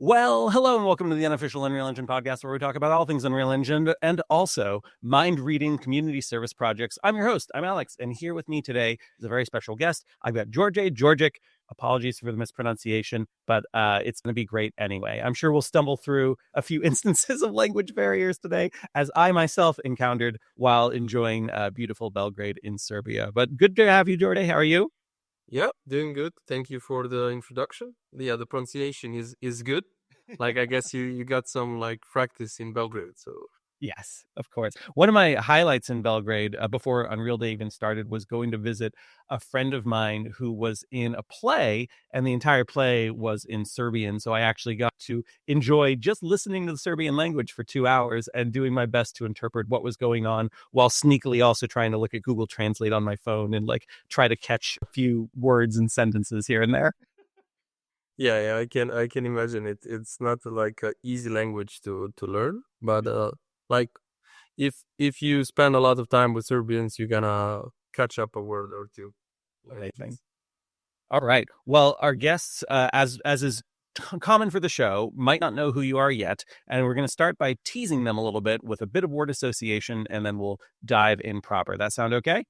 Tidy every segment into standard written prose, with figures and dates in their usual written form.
Well, hello and welcome to the unofficial Unreal Engine podcast, where we talk about all things Unreal Engine and also mind-reading community service projects. I'm your host, I'm Alex, and here with me today is a very special guest. I've got Djordje, Djordjic. Apologies for the mispronunciation, but it's going to be great anyway. I'm sure we'll stumble through a few instances of language barriers today, as I myself encountered while enjoying beautiful Belgrade in Serbia. But good to have you, Djordje. How are you? Yeah, doing good. Thank you for the introduction. Yeah, the pronunciation is good. Like I guess you got some like practice in Belgrade, so Yes, of course. One of my highlights in Belgrade before Unreal Day even started was going to visit a friend of mine who was in a play, and the entire play was in Serbian. So I actually got to enjoy just listening to the Serbian language for 2 hours and doing my best to interpret what was going on while sneakily also trying to look at Google Translate on my phone and like try to catch a few words and sentences here and there. yeah, I can imagine it. It's not like a easy language to learn, but like if you spend a lot of time with Serbians, you're gonna catch up a word or two. Like, Amazing. All right. Well, our guests, as is common for the show, might not know who you are yet, and we're going to start by teasing them a little bit with a bit of word association, and then we'll dive in proper. That sound okay?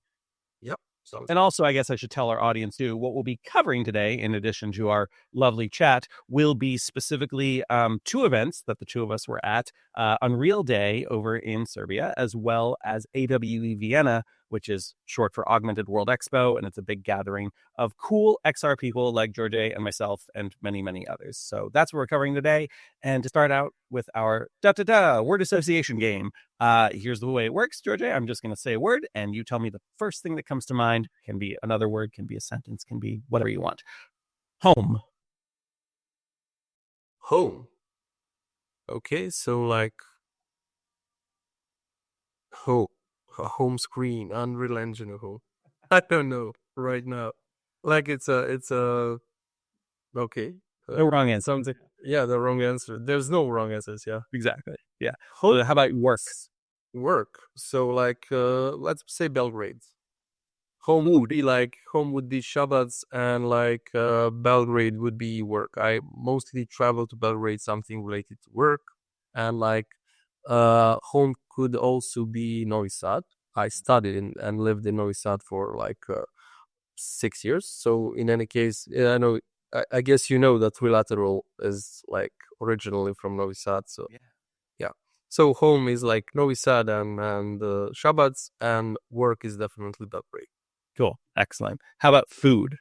yep, sounds And also, I guess I should tell our audience too, what we'll be covering today, in addition to our lovely chat, will be specifically two events that the two of us were at, Unreal Day over in Serbia, as well as AWE Vienna, which is short for Augmented World Expo, and it's a big gathering of cool XR people like Djordje and myself and many, many others. So that's what we're covering today. And to start out with our word association game, here's the way it works, Djordje. I'm just going to say a word, and you tell me the first thing that comes to mind. Can be another word, can be a sentence, can be whatever you want. Home. home. Okay, so like home, a home screen, Unreal Engine home. I don't know right now. Like it's a okay. No wrong answer. Something. Yeah, the wrong answer. There's no wrong answers. Yeah. Exactly. Yeah. Home So how about work? work. So like let's say Belgrade. Home would be Shabbats and like Belgrade would be work. I mostly travel to Belgrade something related to work, and like home could also be Novi Sad. I studied and lived in Novi Sad for like 6 years. So in any case, I know. I guess you know that Trilateral is like originally from Novi Sad. So Yeah. yeah. So home is like Novi Sad and Shabbats, and work is definitely Belgrade. Cool. Excellent. How about food?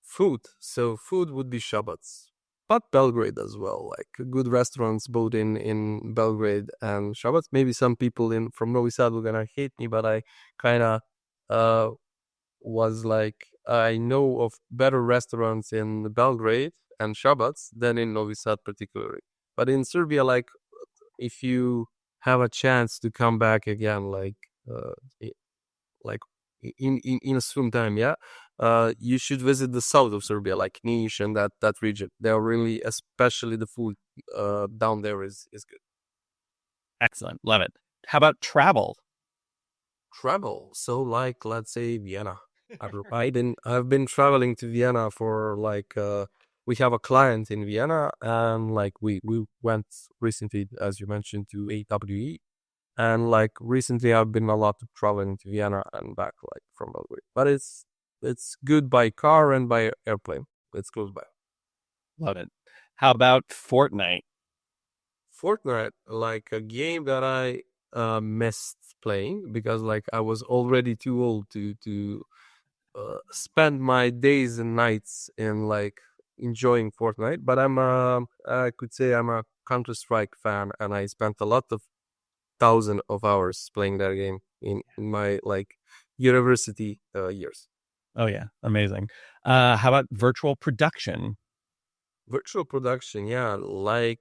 Food. So food would be Shabbats, but Belgrade as well. Like good restaurants both in Belgrade and Shabbats. Maybe some people in from Novi Sad were gonna hate me, but I kind of uh was like I know of better restaurants in Belgrade and Shabbats than in Novi Sad particularly. But in Serbia, like if you have a chance to come back again, uh, i- like in a soon time, yeah, you should visit the south of Serbia, like Niš and that region. They're really, especially the food down there is good. Excellent. Love it. How about travel? Travel, so like let's say Vienna. I've been traveling to Vienna for like we have a client in Vienna, and like we went recently, as you mentioned, to AWE. And like recently, I've been a lot of traveling to Vienna and back, like from Belgrade. But it's good by car and by airplane. It's close by. Love it. How about Fortnite? Fortnite, like a game that I missed playing because like I was already too old to spend my days and nights in like enjoying Fortnite. But I could say I'm a Counter Strike fan, and I spent a lot of thousand of hours playing that game in my like university years. Oh, yeah. Amazing. How about virtual production? Virtual production, yeah, like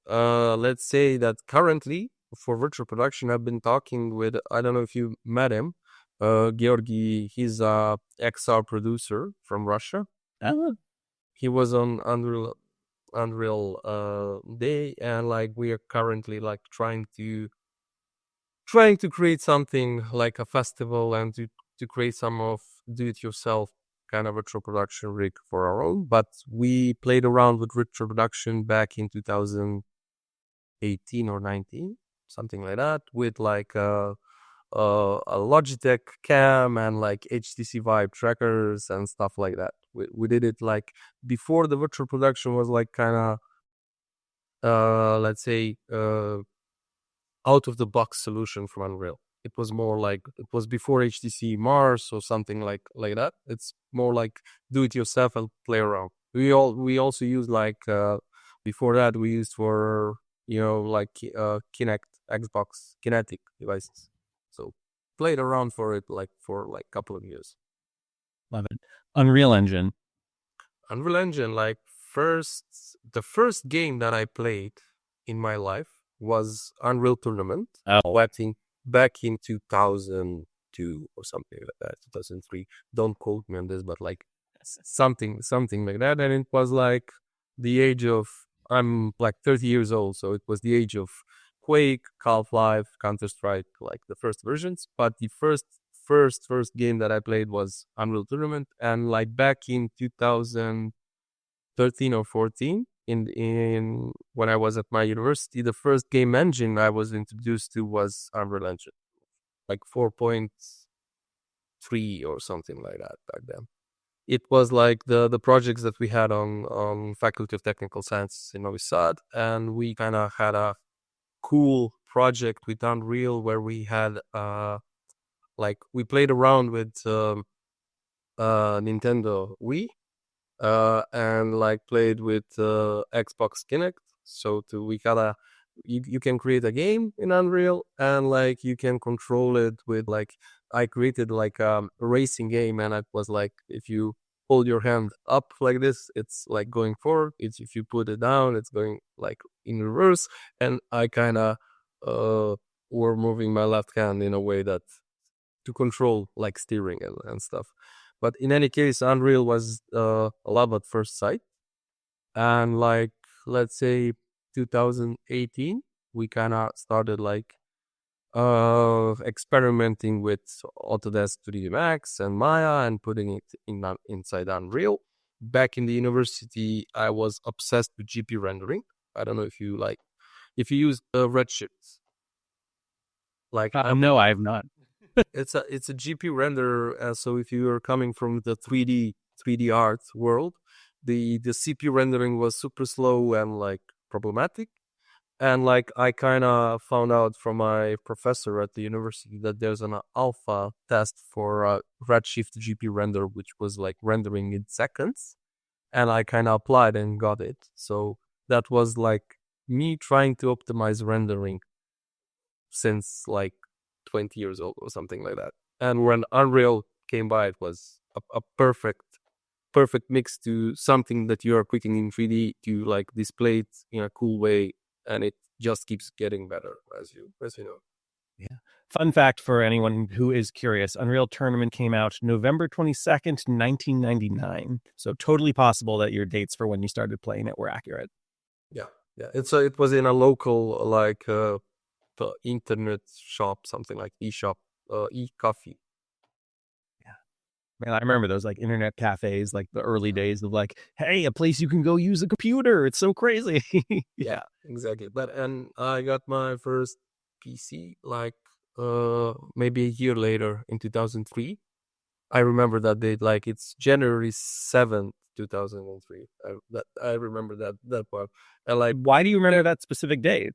let's say that currently for virtual production, I've been talking with, I don't know if you met him, Georgi. He's a XR producer from Russia. Oh, He was on Unreal Day, and like we are currently like trying to create something like a festival and to create some of do it yourself kind of virtual production rig for our own, but we played around with virtual production back in 2018 or 19, something like that, with like a Logitech cam and like HTC Vive trackers and stuff like that. We did it like before the virtual production was like kind of let's say out of the box solution from Unreal. It was more like it was before HTC Mars or something like that. It's more like do it yourself and play around. We also use like before that we used for like Kinect Xbox Kinetic devices. So played around for it like for like a couple of years. Love it. Unreal Engine. Unreal Engine, like the first game that I played in my life was Unreal Tournament. Oh, I think back in 2002 or something like that, 2003. Don't quote me on this, but like something like that. And it was like the age of, I'm like 30 years old, so it was the age of Quake, Half-Life, Counter-Strike, like the first versions. But the first game that I played was Unreal Tournament, and like back in 2013 or 14, in when I was at my university, the first game engine I was introduced to was Unreal Engine, like 4.3 or something like that back then. It was like the projects that we had on Faculty of Technical Sciences in Novi Sad, and we kind of had a cool project with Unreal where we had like we played around with Nintendo Wii and like played with Xbox Kinect. So we gotta you can create a game in Unreal and like you can control it with like I created like a racing game, and it was like if you hold your hand up like this, it's like going forward. It's if you put it down, it's going like in reverse. And I kind of were moving my left hand in a way that to control like steering and stuff. But in any case, Unreal was a love at first sight. And like, let's say 2018, we kind of started like experimenting with Autodesk 3D Max and Maya and putting it inside Unreal. Back in the university, I was obsessed with GP rendering. I don't know if you use Redshift. Like no, I have not. it's a GP render. So if you are coming from the 3D art world, the CPU rendering was super slow and like problematic. And like I kind of found out from my professor at the university that there's an alpha test for Redshift GP render, which was like rendering in seconds, and I kind of applied and got it. So that was like me trying to optimize rendering since like 20 years old or something like that. And when Unreal came by, it was a perfect mix to something that you are clicking in 3D to like display it in a cool way, and it just keeps getting better as you know. Yeah. Fun fact for anyone who is curious, Unreal Tournament came out November 22nd, 1999. So totally possible that your dates for when you started playing it were accurate. Yeah. It was in a local like internet shop, something like eShop, e-coffee. Man, I remember those like internet cafes, like the early days of like, hey, a place you can go use a computer. It's so crazy. Yeah, exactly. And I got my first PC like maybe a year later in 2003. I remember that date, like it's January 7th, 2003. I remember that part. And like, why do you remember that specific date?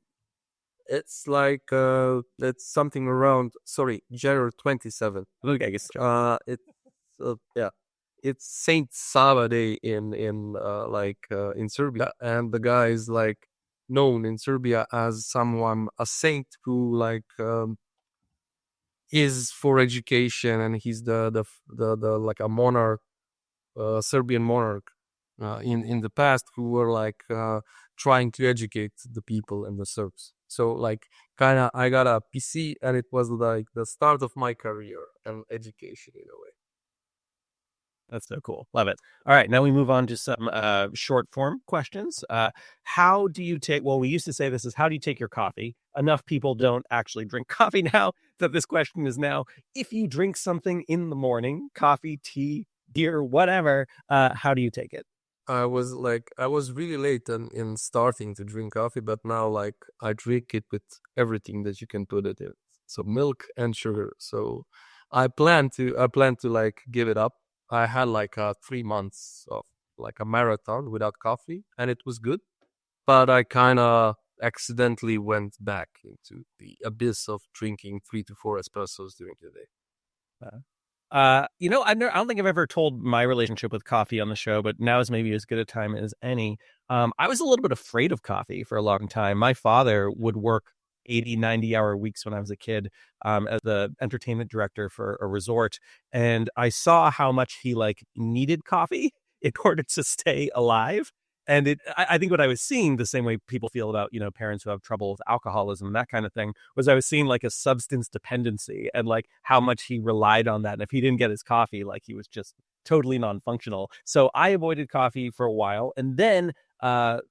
it's like it's something around January 27th. Okay, I guess. It's yeah, it's Saint Sava Day in Serbia, and the guy is like known in Serbia as a saint who like is for education, and he's the like a monarch, Serbian monarch in the past who were like trying to educate the people and the Serbs. So like kind of I got a PC, and it was like the start of my career and education in a way. That's so cool. Love it. All right. Now we move on to some short form questions. How do you take, well, we used to say this is how do you take your coffee? Enough people don't actually drink coffee now that this question is now, if you drink something in the morning, coffee, tea, beer, whatever. How do you take it? I was really late in starting to drink coffee, but now like I drink it with everything that you can put it in. So milk and sugar. So I plan to like give it up. I had like 3 months of like a marathon without coffee and it was good, but I kind of accidentally went back into the abyss of drinking 3 to 4 espressos during the day. I don't think I've ever told my relationship with coffee on the show, but now is maybe as good a time as any. I was a little bit afraid of coffee for a long time. My father would work 80, 90 hour weeks when I was a kid, as the entertainment director for a resort. And I saw how much he like needed coffee in order to stay alive. And I think what I was seeing, the same way people feel about, parents who have trouble with alcoholism and that kind of thing, was I was seeing like a substance dependency and like how much he relied on that. And if he didn't get his coffee, like he was just totally non-functional. So I avoided coffee for a while. And then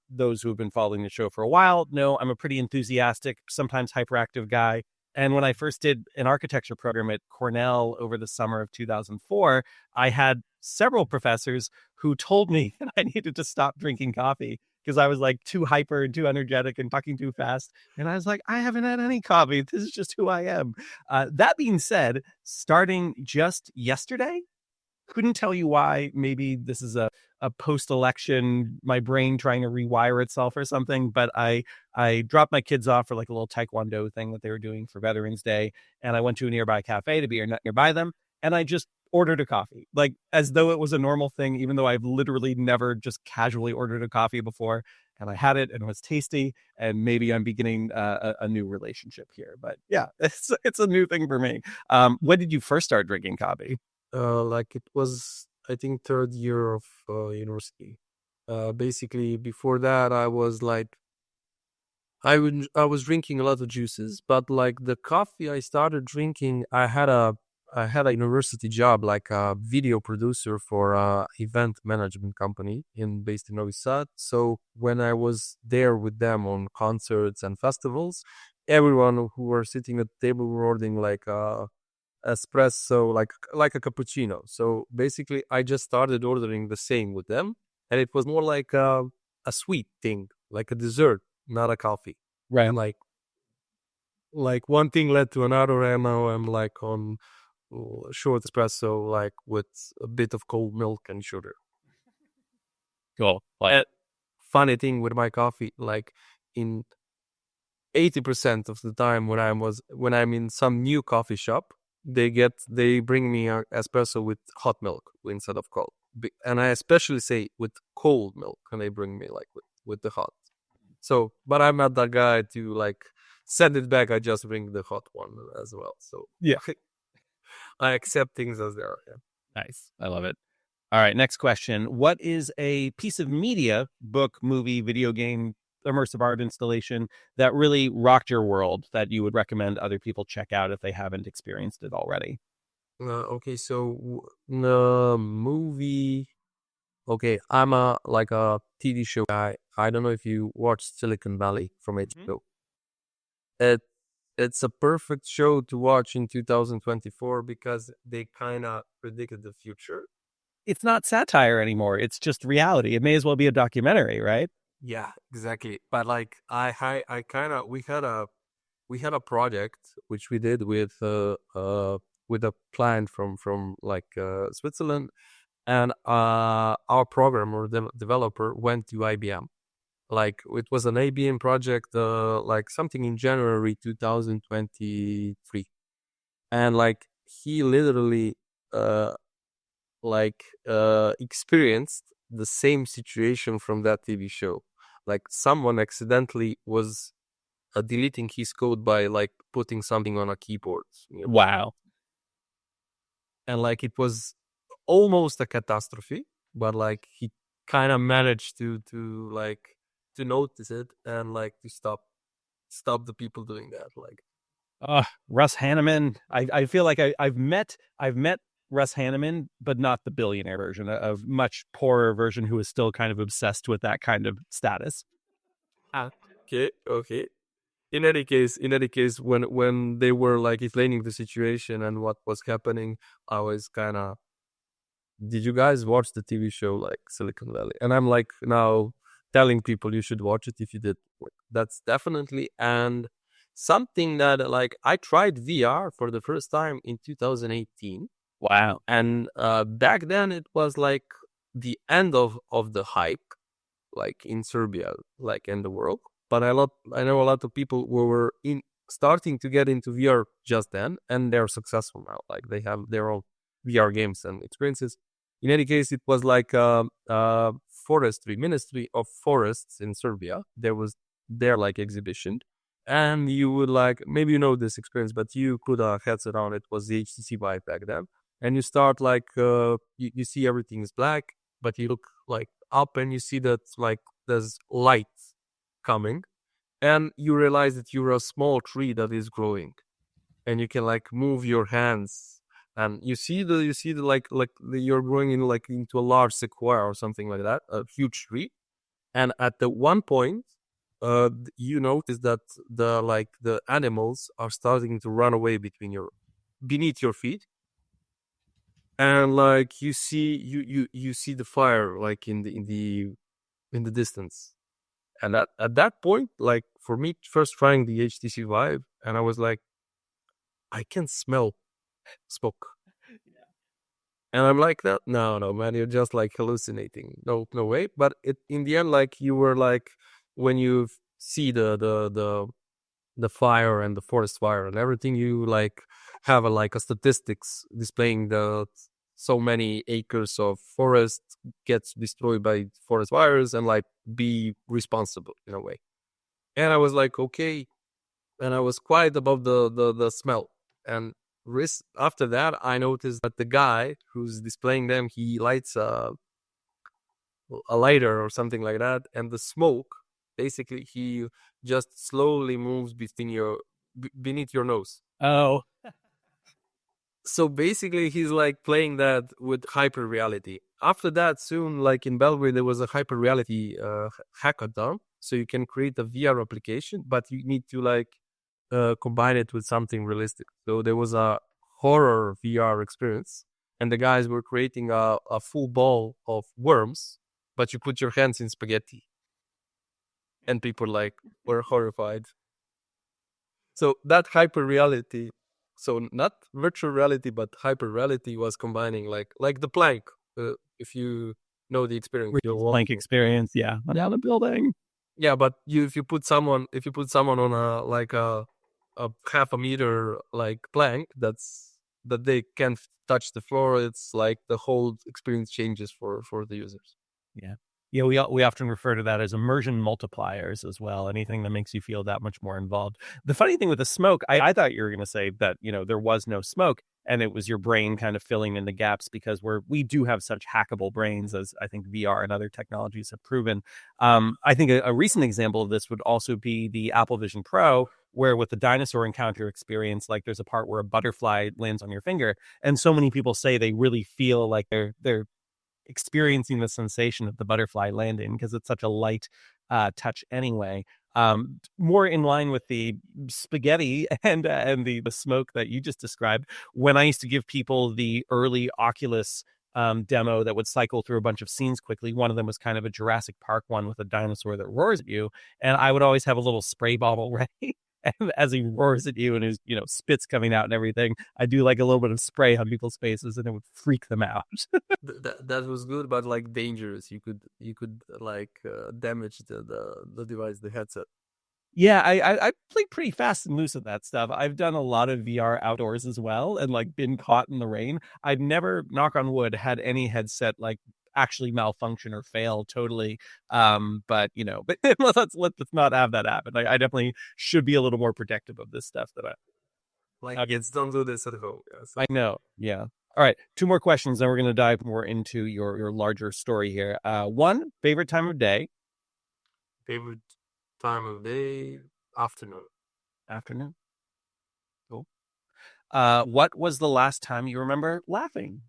those who have been following the show for a while know I'm a pretty enthusiastic, sometimes hyperactive guy. And when I first did an architecture program at Cornell over the summer of 2004, I had several professors who told me that I needed to stop drinking coffee because I was like too hyper and too energetic and talking too fast. And I was like, I haven't had any coffee. This is just who I am. That being said, starting just yesterday, couldn't tell you why. Maybe this is a post-election, my brain trying to rewire itself or something. But I dropped my kids off for like a little taekwondo thing that they were doing for Veterans Day. And I went to a nearby cafe to be nearby them. And I just ordered a coffee, like as though it was a normal thing, even though I've literally never just casually ordered a coffee before. And I had it and it was tasty. And maybe I'm beginning a new relationship here. But yeah, it's a new thing for me. When did you first start drinking coffee? Like it was, I think, third year of university. Basically, before that, I was drinking a lot of juices, but like the coffee I started drinking, I had a university job, like a video producer for a event management company based in Novi Sad. So when I was there with them on concerts and festivals, everyone who were sitting at the table were ordering like espresso, like a cappuccino. So basically, I just started ordering the same with them, and it was more like a sweet thing, like a dessert, not a coffee. Right. And like one thing led to another, and now I'm like on short espresso, like with a bit of cold milk and sugar. Cool. Funny thing with my coffee, like in 80% of the time when I'm in some new coffee shop, they bring me a espresso with hot milk instead of cold. And I especially say with cold milk, and they bring me like with the hot. So, but I'm not that guy to like send it back. I just bring the hot one as well. So Yeah. I accept things as they are. Yeah. Nice. I love it. All right. Next question. What is a piece of media, book, movie, video game, immersive art installation that really rocked your world that you would recommend other people check out if they haven't experienced it already? Okay, so the movie. Okay, I'm a like a TV show guy. I don't know if you watched Silicon Valley from HBO. It it's a perfect show to watch in 2024 because they kind of predicted the future. It's not satire anymore. It's just reality. It may as well be a documentary, right? Yeah, exactly. But like I kind of we had a project which we did with a client from like Switzerland, and our programmer developer went to IBM. Like it was an IBM project, like something in January 2023, and like he literally uh experienced the same situation from that TV show. Like someone accidentally was deleting his code by like putting something on a keyboard, you know? Wow. And like it was almost a catastrophe, but like he kind of managed to notice it and like to stop the people doing that. Like Russ Hanneman. I feel like I've met Russ Hanneman, but not the billionaire version, a much poorer version who is still kind of obsessed with that kind of status. okay. In any case, when they were like explaining the situation and what was happening, I was kind of did you guys watch the TV show like Silicon Valley? And I'm like now telling people you should watch it if you did. That's definitely and something that like I tried VR for the first time in 2018, Wow. and back then it was like the end of the hype, like in Serbia, like in the world. But I know a lot of people who were in starting to get into VR just then, and they're successful now. Like they have their own VR games and experiences. In any case, it was like forestry ministry of forests in Serbia. There was their like exhibition, and you would like maybe you know this experience, but you put a headset on. It was the HTC Vive back then, and you start like you see everything is black, but you look like up and you see that like there's light coming, and you realize that you're a small tree that is growing, and you can like move your hands, and you see the you're growing in like into a large sequoia or something like that, a huge tree. And at the one point you notice that the animals are starting to run away beneath your feet, and like you see the fire like in the distance. And at that point, like for me first trying the HTC Vive, and I was like, I can smell smoke. And I'm like, no, man, you're just like hallucinating. No way. But in the end, like you were like, when you see the fire and the forest fire and everything, you like have like a statistics displaying the so many acres of forest gets destroyed by forest fires, and like be responsible in a way. And I was like, okay, and I was quiet about the smell. And after that, I noticed that the guy who's displaying them, he lights a lighter or something like that, and the smoke basically he just slowly moves beneath your nose. Oh, So basically, he's like playing that with hyper reality. After that, soon, like in Belgrade, there was a hyper reality hackathon. So you can create a VR application, but you need to like combine it with something realistic. So there was a horror VR experience, and the guys were creating a full ball of worms, but you put your hands in spaghetti, and people like were horrified. So that hyper reality, so not virtual reality, but hyper reality was combining like the plank. If you know the experience, you're blank walking. experience. Yeah. Down the building. Yeah, but if you put someone on a half a meter like plank that they can't touch the floor, it's like the whole experience changes for the users. Yeah. Yeah, we often refer to that as immersion multipliers as well. Anything that makes you feel that much more involved. The funny thing with the smoke, I thought you were going to say that there was no smoke, and it was your brain kind of filling in the gaps because we do have such hackable brains, as I think VR and other technologies have proven. I think a recent example of this would also be the Apple Vision Pro, where with the dinosaur encounter experience, like there's a part where a butterfly lands on your finger, and so many people say they really feel like they're experiencing the sensation of the butterfly landing because it's such a light touch anyway. More in line with the spaghetti and the smoke that you just described. When I used to give people the early Oculus demo that would cycle through a bunch of scenes quickly, one of them was kind of a Jurassic Park one with a dinosaur that roars at you, and I would always have a little spray bottle ready. And as he roars at you and his spits coming out and everything, I do like a little bit of spray on people's faces, and it would freak them out. That was good, but like dangerous. You could like damage the device, the headset. Yeah, I play pretty fast and loose at that stuff. I've done a lot of VR outdoors as well, and like been caught in the rain. I've never, knock on wood, had any headset like actually malfunction or fail totally. But but let's not have that happen. I definitely should be a little more protective of this stuff that Like kids don't do this at home. Yeah, so. I know. Yeah. All right, two more questions, then we're going to dive more into your larger story here. One, favorite time of day? Favorite time of day, afternoon. Afternoon. Cool. What was the last time you remember laughing?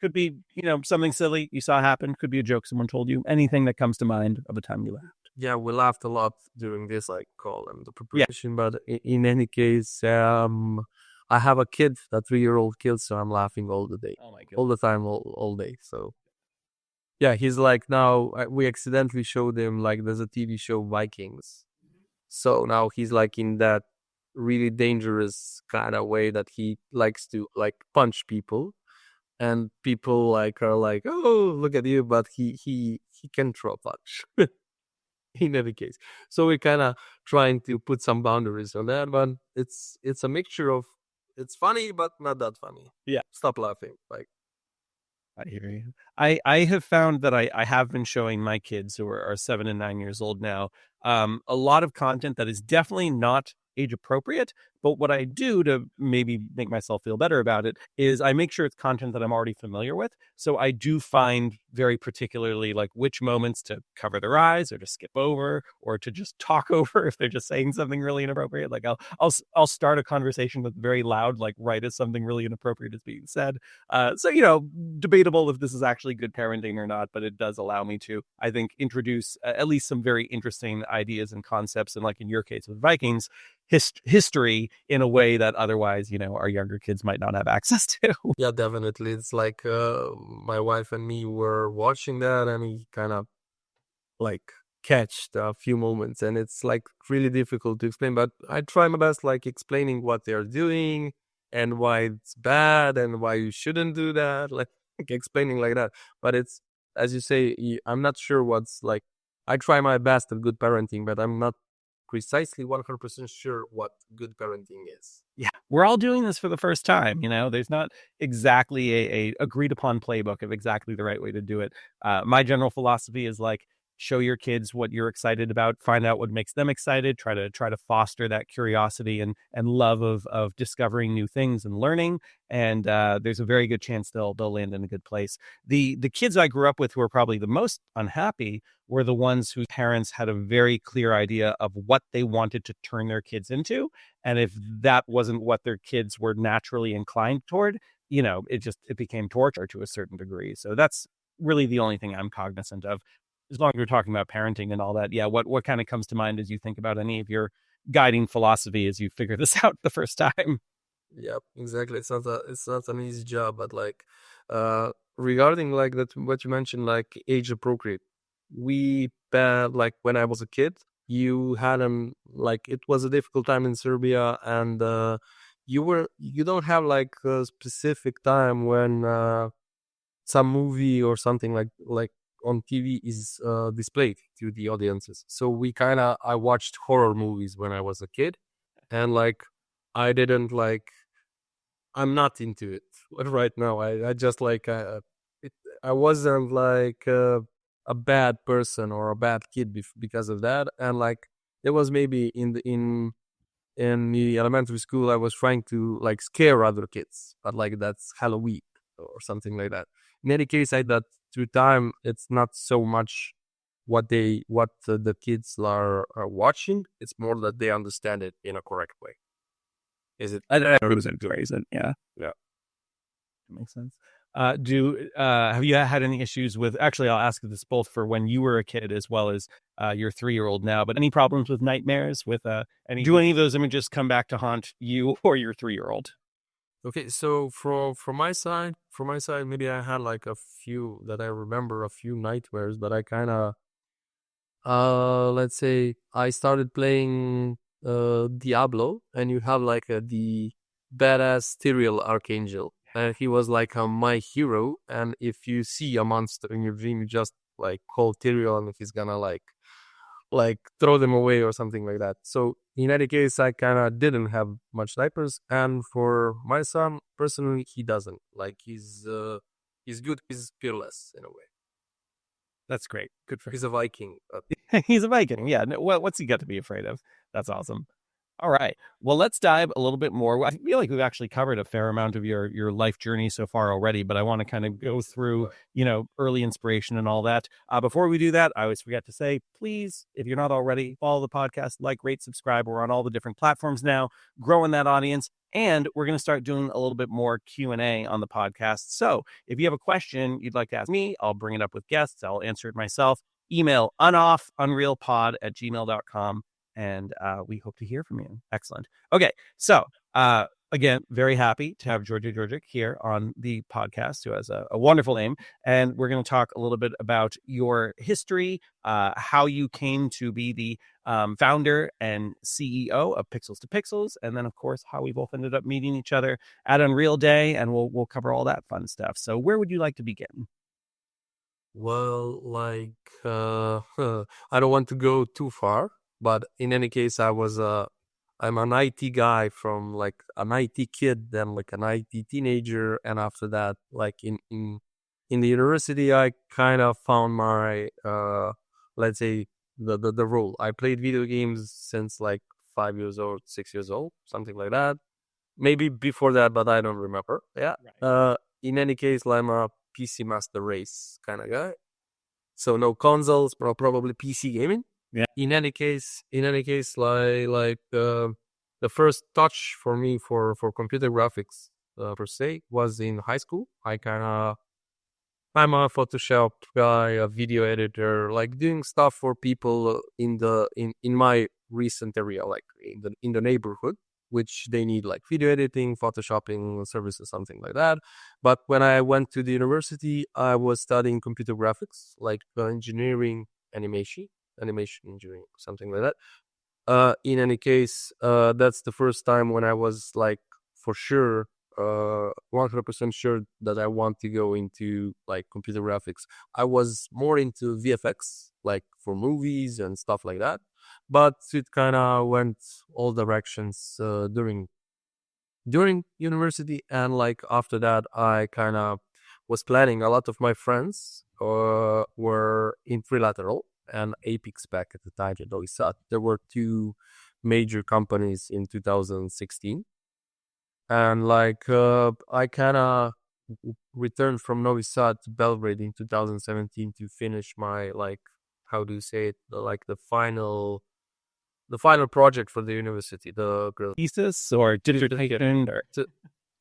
Could be, something silly you saw happen. Could be a joke someone told you. Anything that comes to mind of a time you laughed. Yeah, we laughed a lot during this like call and the Yeah. preparation, but in any case, I have a kid, a 3-year-old kid, so I'm laughing all the day, Oh my all goodness. the time, all day. So yeah, he's like now we accidentally showed him like there's a TV show Vikings. So now he's like in that really dangerous kind of way that he likes to like punch people, and people like are like, "Oh, look at you," but he can throw a punch in any case. So we're kind of trying to put some boundaries on that, but it's a mixture of it's funny but not that funny. Yeah. Stop laughing. Like I hear you. I have found that I have been showing my kids who are 7 and 9 years old now a lot of content that is definitely not age appropriate. But what I do to maybe make myself feel better about it is I make sure it's content that I'm already familiar with. So I do find very particularly like which moments to cover their eyes or to skip over or to just talk over if they're just saying something really inappropriate. Like I'll start a conversation with very loud, like right as something really inappropriate is being said. So, debatable if this is actually good parenting or not, but it does allow me to, I think, introduce at least some very interesting ideas and concepts. And like in your case with Vikings, history in a way that otherwise, our younger kids might not have access to. yeah, definitely. It's like my wife and me were watching that, and we kind of like catched a few moments, and it's like really difficult to explain, but I try my best like explaining what they're doing and why it's bad and why you shouldn't do that, like explaining like that. But it's, as you say, I'm not sure what's like, I try my best at good parenting, but I'm not precisely 100% sure what good parenting is. Yeah, we're all doing this for the first time. There's not exactly a agreed upon playbook of exactly the right way to do it. My general philosophy is like, show your kids what you're excited about, find out what makes them excited, try to foster that curiosity and love of discovering new things and learning. And there's a very good chance they'll land in a good place. The kids I grew up with who are probably the most unhappy were the ones whose parents had a very clear idea of what they wanted to turn their kids into, and if that wasn't what their kids were naturally inclined toward, it became torture to a certain degree. So that's really the only thing I'm cognizant of. As long as we're talking about parenting and all that, yeah, what kind of comes to mind as you think about any of your guiding philosophy as you figure this out the first time? Yep, exactly. It's not an easy job, but like regarding like that what you mentioned, like age appropriate. Like when I was a kid, you had like it was a difficult time in Serbia, and you don't have like a specific time when some movie or something like on TV is displayed to the audiences. So I watched horror movies when I was a kid, and like I didn't like I'm not into it right now. I just like it, I wasn't like a bad person or a bad kid because of that. And like it was maybe in the elementary school I was trying to like scare other kids, but like that's Halloween or something like that. In any case, I that through time it's not so much what the kids are watching. It's more that they understand it in a correct way. Is it? I don't know who's into reason. Yeah, Yeah. that makes sense. Do have you had any issues with? Actually, I'll ask this both for when you were a kid as well as your 3-year-old now. But any problems with nightmares? With do any of those images come back to haunt you or your 3-year-old? Okay, so from my side, maybe I had like a few that I remember, a few nightmares, but I kind of, let's say I started playing Diablo, and you have like the badass Tyrael Archangel, and he was like my hero. And if you see a monster in your dream, you just like call Tyrael, and he's gonna like throw them away or something like that. So in any case, I kind of didn't have much snipers, and for my son personally, he doesn't. Like he's good. He's fearless in a way. That's great. Good for He's a Viking. him. He's a Viking. Yeah. What's he got to be afraid of? That's awesome. All right. Well, let's dive a little bit more. I feel like we've actually covered a fair amount of your life journey so far already, but I want to kind of go through, early inspiration and all that. Before we do that, I always forget to say, please, if you're not already, follow the podcast, like, rate, subscribe. We're on all the different platforms now, growing that audience, and we're going to start doing a little bit more Q&A on the podcast. So if you have a question you'd like to ask me, I'll bring it up with guests. I'll answer it myself. Email unrealpod@gmail.com. And we hope to hear from you. Excellent. Okay, so Again, very happy to have Djordje Djordjic here on the podcast, who has a wonderful name. And we're going to talk a little bit about your history, how you came to be the founder and CEO of Pixels to Pixels, and then, of course, how we both ended up meeting each other at Unreal Day, and we'll cover all that fun stuff. So where would you like to begin? Well, like, I don't want to go too far, but in any case, I'm an IT guy from like an IT kid, then like an IT teenager, and after that, like in the university, I kind of found my let's say the role. I played video games since like 5 years old, 6 years old, something like that. Maybe before that, but I don't remember. Yeah. Right. In any case, like, I'm a PC master race kind of guy. So no consoles, but probably PC gaming. Yeah. In any case, the first touch for me for computer graphics per se was in high school. I'm a Photoshop guy, a video editor, like doing stuff for people in my recent area, like in the neighborhood, which they need like video editing, photoshopping services, something like that. But when I went to the university, I was studying computer graphics, like engineering, animation engineering, something like that. In any case, that's the first time when I was like for sure 100% sure that I want to go into like computer graphics. I was more into VFX, like for movies and stuff like that, but it kind of went all directions during university, and like after that, I kind of was planning. A lot of my friends were in Trilateral and Apex back at the time. There were two major companies in 2016, and like I kind of returned from Novi Sad to Belgrade in 2017 to finish my, like, how do you say it, like the final project for the university, the Thesis or dissertation or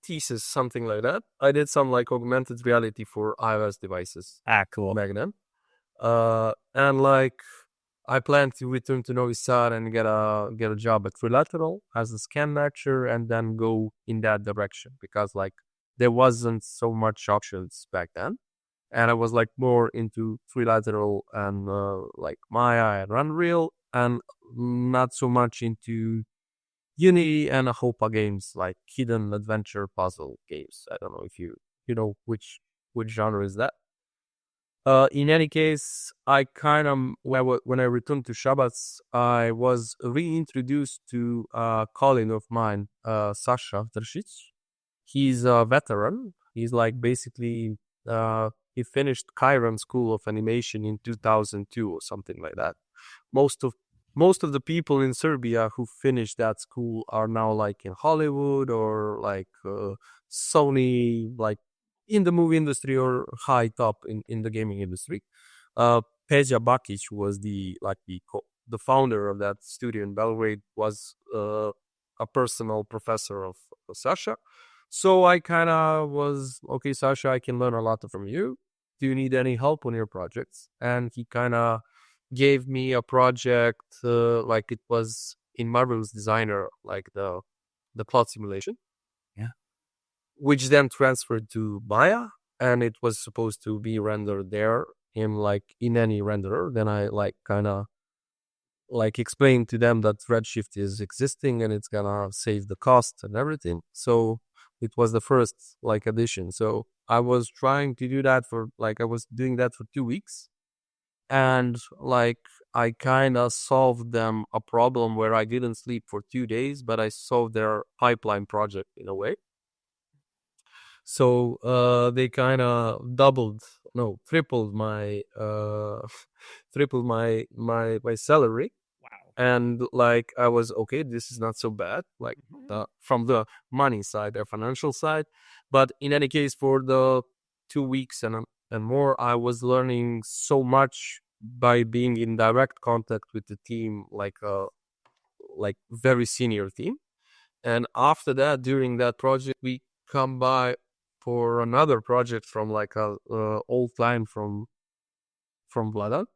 thesis, something like that. I did some like augmented reality for iOS devices cool. back then. And like I plan to return to Novi Sad and get a job at Trilateral as a scan matcher, and then go in that direction, because like there wasn't so much options back then, and I was like more into Trilateral and like Maya and Unreal, and not so much into Unity and Hopa games, like hidden adventure puzzle games. I don't know if you know which genre is that. In any case, I kind of when I returned to Shabbats, I was reintroduced to a colleague of mine, Sasha Djordjic. He's a veteran. He's like basically he finished Chiron School of Animation in 2002 or something like that. Most of most of the people in Serbia who finished that school are now like in Hollywood or like Sony, like in the movie industry or high top in the gaming industry. Peja Bakic was the founder of that studio in Belgrade, was a personal professor of Sasha. So I kind of was, okay, Sasha, I can learn a lot from you. Do you need any help on your projects? And he kind of gave me a project, like it was in Marvel's Designer, like the plot simulation, Yeah. which then transferred to Maya, and it was supposed to be rendered there in any renderer. Then I like kind of like explained to them that Redshift is existing and it's gonna save the cost and everything. So it was the first like addition. So I was trying to do that I was doing that for 2 weeks, and like I kind of solved them a problem where I didn't sleep for 2 days, but I solved their pipeline project in a way. So they kind of tripled my tripled my salary, Wow. and like I was okay. This is not so bad, like from the money side, the financial side. But in any case, for the 2 weeks and more, I was learning so much by being in direct contact with the team, like very senior team. And after that, during that project, we come by for another project from like a old client from Vladan.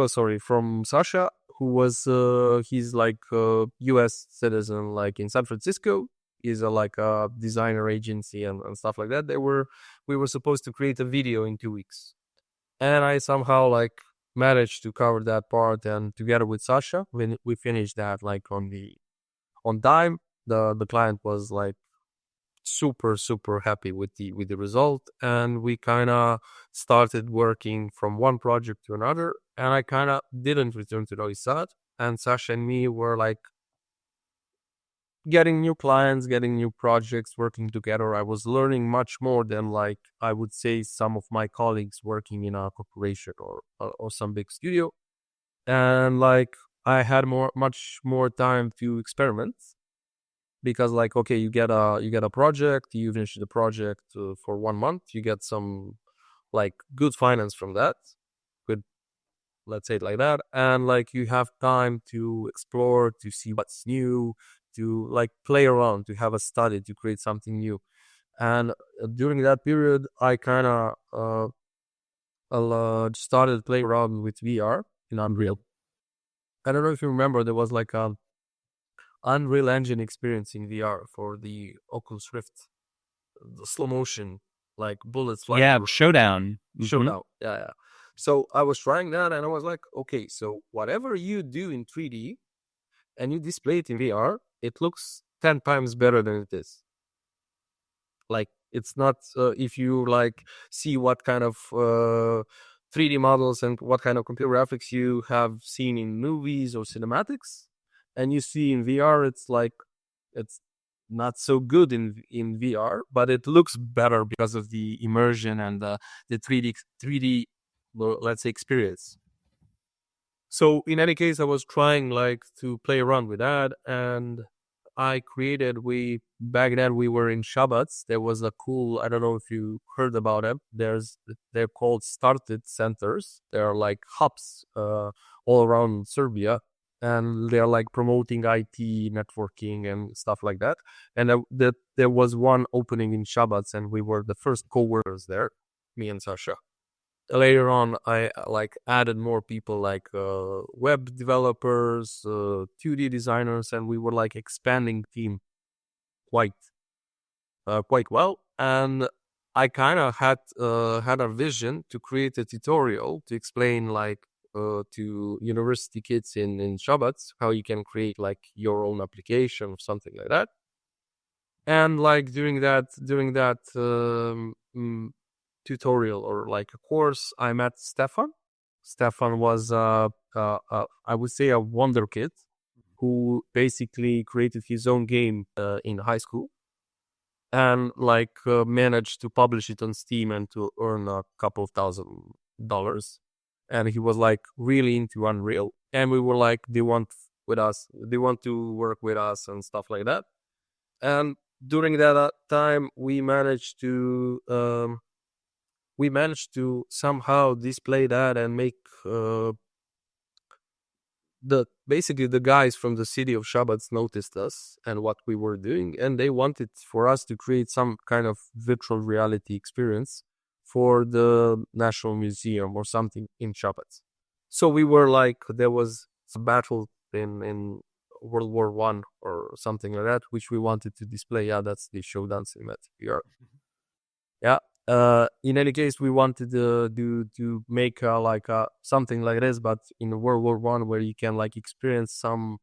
Sorry, from Sasha, who was he's like a U.S. citizen, like in San Francisco. is like a designer agency and stuff like that. We were supposed to create a video in 2 weeks, and I somehow like managed to cover that part. And together with Sasha, when we finished that like on time, the client was like super happy with the result, and we kind of started working from one project to another. And I kind of didn't return to Novi Sad, and Sasha and me were like getting new clients, getting new projects, working together. I was learning much more than like I would say some of my colleagues working in a corporation or some big studio. And like I had much more time to experiment, because like okay, you get a project, you finish the project for 1 month, you get some like good finance from that, good, let's say it like that, and like you have time to explore, to see what's new, to like play around, to have a study, to create something new. And during that period I kind of started playing around with VR in Unreal. I don't know if you remember, there was like a Unreal Engine experience in VR for the Oculus Rift, the slow motion, like bullets flying Yeah, through. Showdown. Showdown. Yeah. So I was trying that, and I was like, okay, so whatever you do in 3D and you display it in VR, it looks 10 times better than it is. Like it's not if you like see what kind of 3D models and what kind of computer graphics you have seen in movies or cinematics, and you see in VR, it's like it's not so good in VR, but it looks better because of the immersion and the 3D, let's say, experience. So in any case, I was trying like to play around with that, and I created. We back then we were in Shabbats. There was a cool. I don't know if you heard about them. They're called started centers. They're like hubs all around Serbia, and they're like promoting IT, networking, and stuff like that. And that there was one opening in Shabbats, and we were the first co-workers there, me and Sasha. Later on I like added more people, like web developers, 2D designers, and we were like expanding team quite quite well. And I kind of had a vision to create a tutorial to explain like to university kids in Shabbats how you can create like your own application or something like that. And like during that tutorial or like a course, I met Stefan. Stefan was I would say a wonder kid who basically created his own game in high school, and like managed to publish it on Steam and to earn a couple of $1,000. And he was like really into Unreal, and we were like, they want to work with us and stuff like that. And during that time we managed to somehow display that and make the basically the guys from the city of Shabbats noticed us and what we were doing, and they wanted for us to create some kind of virtual reality experience for the National Museum or something in Shabbats. So we were like, there was a battle in World War One or something like that, which we wanted to display. Yeah, that's the Showdown cinematic VR. Yeah. In any case, we wanted to make like something like this, but in World War One, where you can like experience some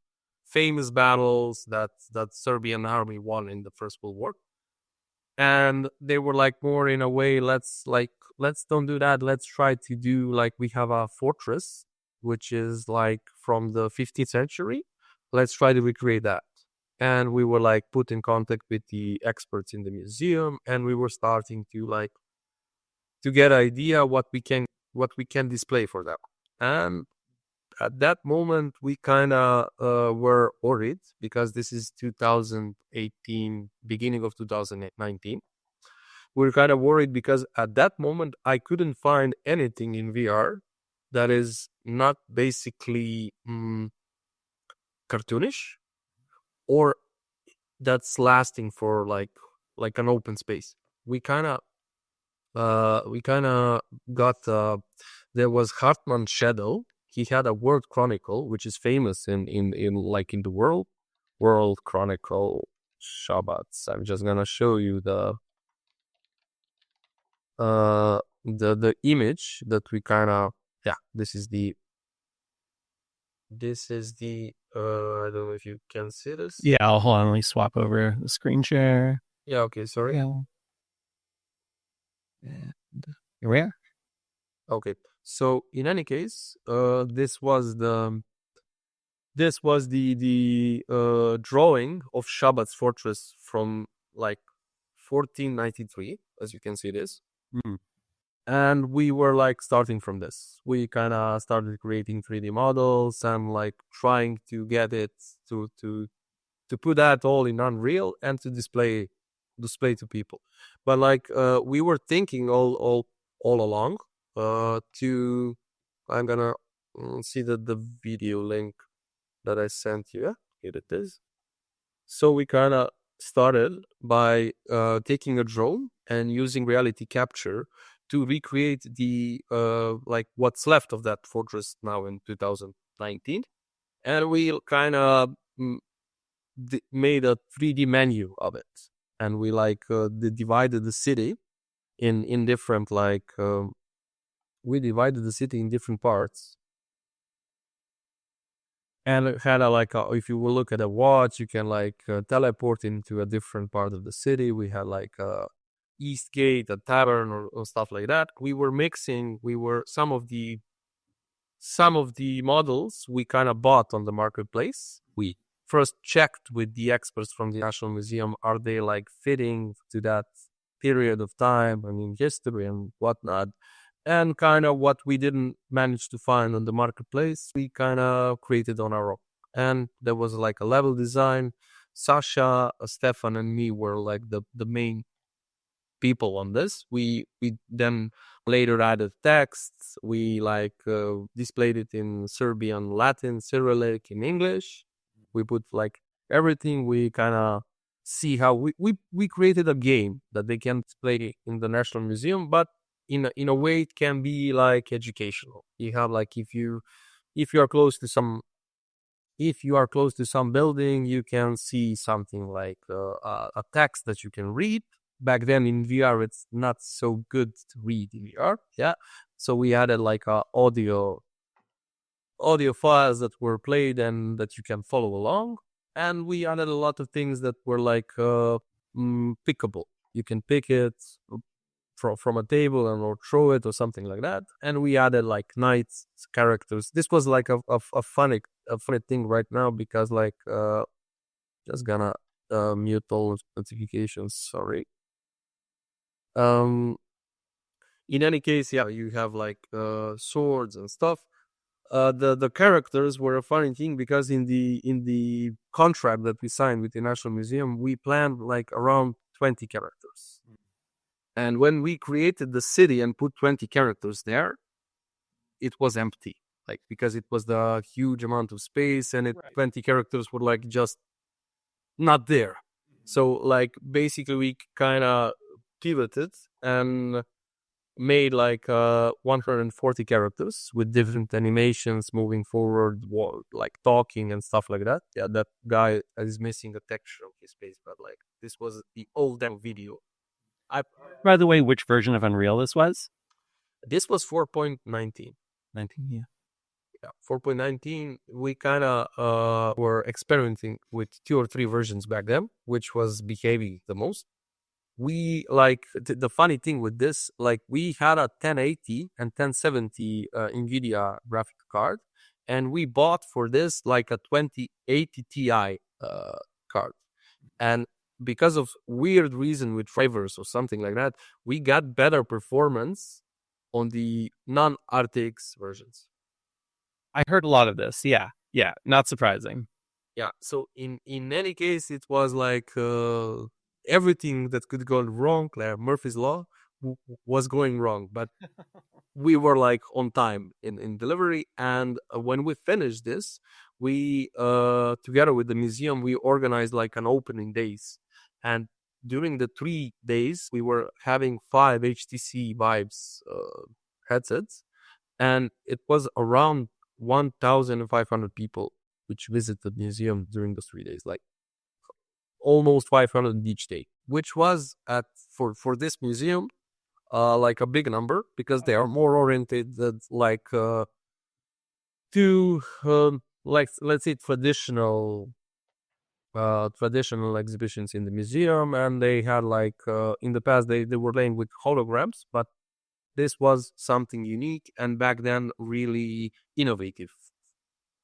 famous battles that Serbian army won in the First World War. And they were like more in a way, let's don't do that. Let's try to do like we have a fortress, which is like from the 15th century. Let's try to recreate that. And we were like put in contact with the experts in the museum, and we were starting to like to get idea what we can display for them. And at that moment we kind of were worried, because this is 2018, beginning of 2019. We were kind of worried because at that moment I couldn't find anything in VR that is not basically cartoonish, or that's lasting for like an open space. We kind of got there was Hartmann Shadow. He had a World Chronicle, which is famous in like in the world Chronicle Shabbats. I'm just gonna show you the image that we kind of, yeah, this is the I don't know if you can see this. Yeah, I'll hold on. Let me swap over the screen share. Yeah, okay, sorry. Yeah. And here we are. Okay. So in any case, this was the drawing of Shabbat's fortress from like 1493, as you can see this. Mm. And we were like starting from this. We kind of started creating 3D models and like trying to get it to put that all in Unreal and to display to people. But like we were thinking all along to I'm gonna see the video link that I sent you. Yeah, here it is. So we kind of started by taking a drone and using reality capture to recreate the like what's left of that fortress now in 2019, and we kind of made a 3D menu of it, and we like divided the city in different like we divided the city in different parts. And it had if you will look at a watch, you can like teleport into a different part of the city. We had like a East Gate, a tavern, or stuff like that. Some of the models we kind of bought on the marketplace. We first checked with the experts from the National Museum, are they like fitting to that period of time, I mean, history and whatnot. And kind of what we didn't manage to find on the marketplace, we kind of created on our own. And there was like a level design. Sasha, Stefan, and me were like the main people on this. We then later added texts. We like displayed it in Serbian, Latin, Cyrillic, in English. We put like everything. We kind of see how we created a game that they can play in the National Museum, but in a way it can be like educational. You have like if you are close to some if you are close to some building, you can see something like a text that you can read. Back then in VR, it's not so good to read in VR. Yeah, so we added like audio files that were played and that you can follow along, and we added a lot of things that were like pickable. You can pick it from a table and or throw it or something like that. And we added like knights characters. This was like a funny thing right now because like just gonna mute all notifications. Sorry. Um. In any case, yeah, you have like swords and stuff. The characters were a funny thing because in the contract that we signed with the National Museum, we planned like around 20 characters. And when we created the city and put 20 characters there, it was empty. Like, because it was the huge amount of space and 20 characters were like just not there. So like basically we kind of pivoted and made like 140 characters with different animations moving forward, like talking and stuff like that. Yeah, that guy is missing a texture of his face, but like this was the old demo video. By the way, which version of Unreal this was? This was 4.19. 19, yeah. Yeah, 4.19. We kind of were experimenting with 2 or 3 versions back then, which was behaving the most. We like the funny thing with this, like we had a 1080 and 1070 NVIDIA graphic card, and we bought for this like a 2080 Ti card. And because of weird reason with drivers or something like that, we got better performance on the non-RTX versions. I heard a lot of this. Yeah. Yeah. Not surprising. Yeah. So in any case, it was like everything that could go wrong, like Murphy's Law, was going wrong. But we were like on time in delivery. And when we finished this, we together with the museum, we organized like an opening days. And during the 3 days, we were having 5 HTC Vibes headsets. And it was around 1,500 people which visited the museum during those 3 days. Like almost 500 each day, which was at for this museum like a big number because they are more oriented like to like let's say traditional exhibitions in the museum, and they had like in the past they were playing with holograms, but this was something unique and back then really innovative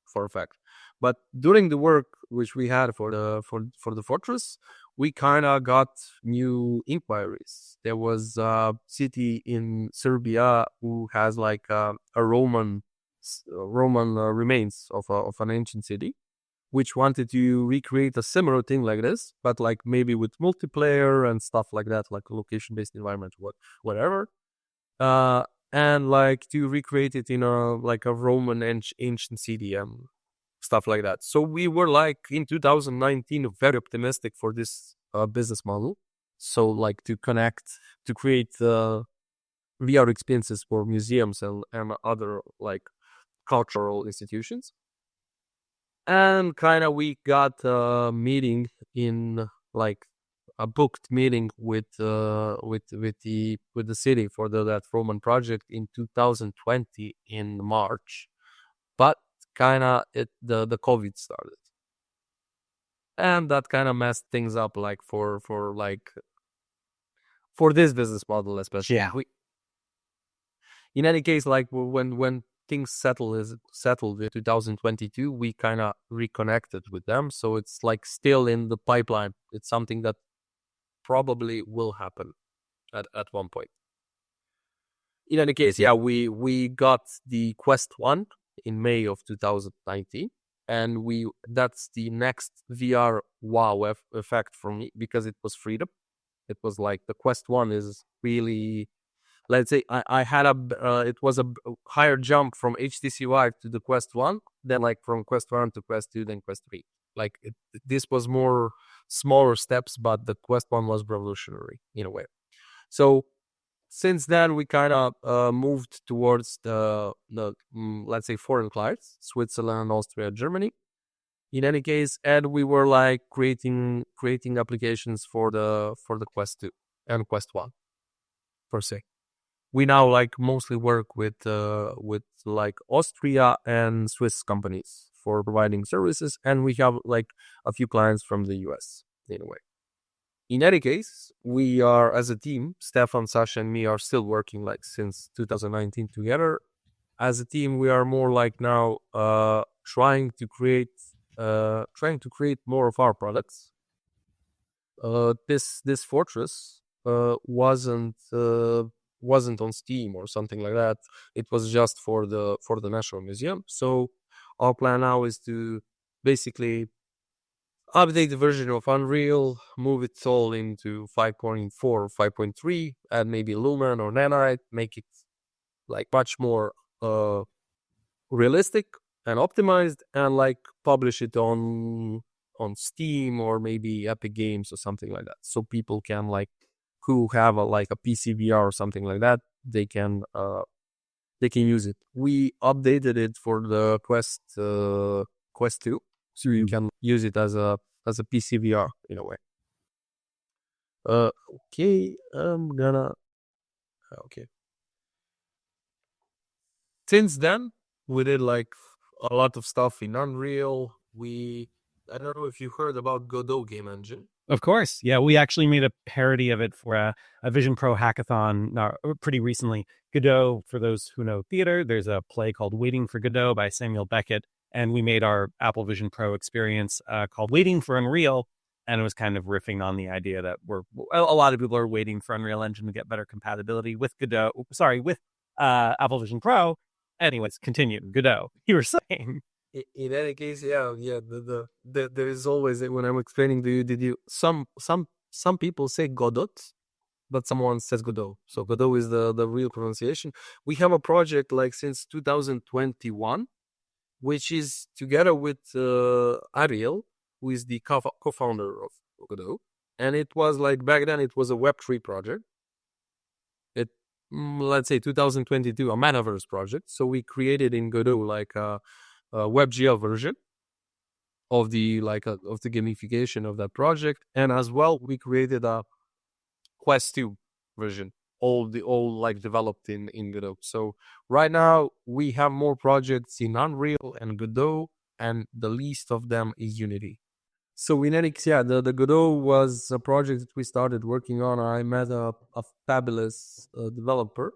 for a fact. But during the work which we had for the fortress, we kind of got new inquiries. There was a city in Serbia who has like a Roman remains of an ancient city, which wanted to recreate a similar thing like this, but like maybe with multiplayer and stuff like that, like a location-based environment, whatever. Uh, and like to recreate it in a like a Roman ancient city and stuff like that. So we were like in 2019 very optimistic for this business model. So like to create VR experiences for museums and other like cultural institutions. And kind of we got a meeting in like a booked meeting with the city for that Roman project in 2020 in March, but kind of the COVID started, and that kind of messed things up like for this business model especially. Yeah. In any case, like when things settled in 2022, we kind of reconnected with them, so it's like still in the pipeline. It's something that probably will happen at one point. In any case, yeah, we got the Quest 1 in May of 2019, and that's the next VR wow effect for me because it was freedom. It was like the Quest 1 is really, let's say I had it was a higher jump from HTC Vive to the Quest 1 than like from Quest 1 to Quest 2 then Quest 3. Like this was more smaller steps, but the Quest 1 was revolutionary in a way. So since then we kind of moved towards the let's say foreign clients, Switzerland, Austria, Germany. In any case, and we were like creating applications for the Quest 2 and Quest 1 per se. We now like mostly work with like Austria and Swiss companies for providing services, and we have like a few clients from the US in a way. In any case, we are as a team, Stefan, Sasha, and me are still working like since 2019 together. As a team, we are more like now trying to create more of our products. This fortress wasn't on Steam or something like that. It was just for the National Museum. So our plan now is to basically update the version of Unreal, move it all into 5.4 or 5.3, add maybe Lumen or Nanite, make it like much more realistic and optimized, and like publish it on Steam or maybe Epic Games or something like that. So people can like who have like a PC VR or something like that, they can use it. We updated it for the Quest 2, so you can use it as a PC VR in a way. Okay, okay. Since then, we did like a lot of stuff in Unreal. I don't know if you heard about Godot game engine. Of course. Yeah, we actually made a parody of it for a Vision Pro hackathon pretty recently. Godot, for those who know theater, there's a play called Waiting for Godot by Samuel Beckett. And we made our Apple Vision Pro experience called Waiting for Unreal. And it was kind of riffing on the idea that a lot of people are waiting for Unreal Engine to get better compatibility with with Apple Vision Pro. Anyways, continue. Godot, you were saying. In any case, yeah. There is always when I'm explaining to you, some people say Godot, but someone says Godot. So Godot is the real pronunciation. We have a project like since 2021, which is together with Ariel, who is the co-founder of Godot, and it was like back then it was a Web3 project. Let's say 2022, a metaverse project. So we created in Godot like a WebGL version of the of the gamification of that project. And as well, we created a Quest 2 version, all like developed in Godot. So right now we have more projects in Unreal and Godot, and the least of them is Unity. So in any case, yeah, the Godot was a project that we started working on. I met a fabulous developer,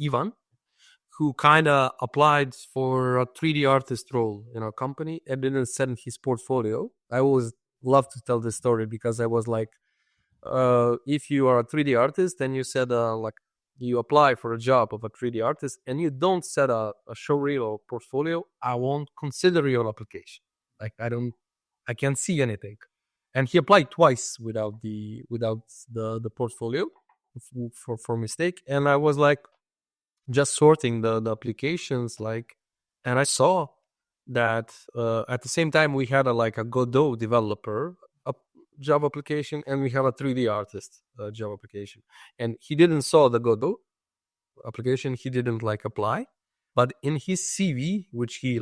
Ivan, who kind of applied for a 3D artist role in our company and didn't send his portfolio. I always love to tell this story because I was like, if you are a 3D artist and you said like you apply for a job of a 3D artist and you don't set a showreel or portfolio, I won't consider your application. Like I can't see anything. And he applied twice without the portfolio for mistake. And I was like just sorting the applications, like, and I saw that at the same time we had a Godot developer job application, and we have a 3D artist job application. And he didn't saw the Godot application, he didn't like apply, but in his CV, which he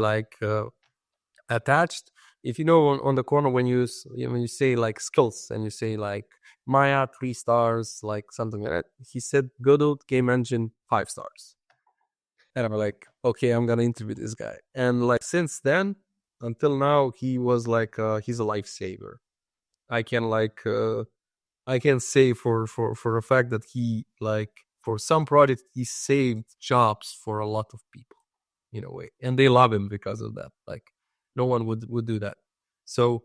attached, if you know on the corner when you say like skills and you say like Maya 3 stars, like something like that, he said Godot game engine 5 stars. And I'm like, okay, I'm gonna interview this guy. And like since then until now, he was like he's a lifesaver. I can I can say for a fact that he, like, for some projects he saved jobs for a lot of people in a way, and they love him because of that. Like no one would do that. So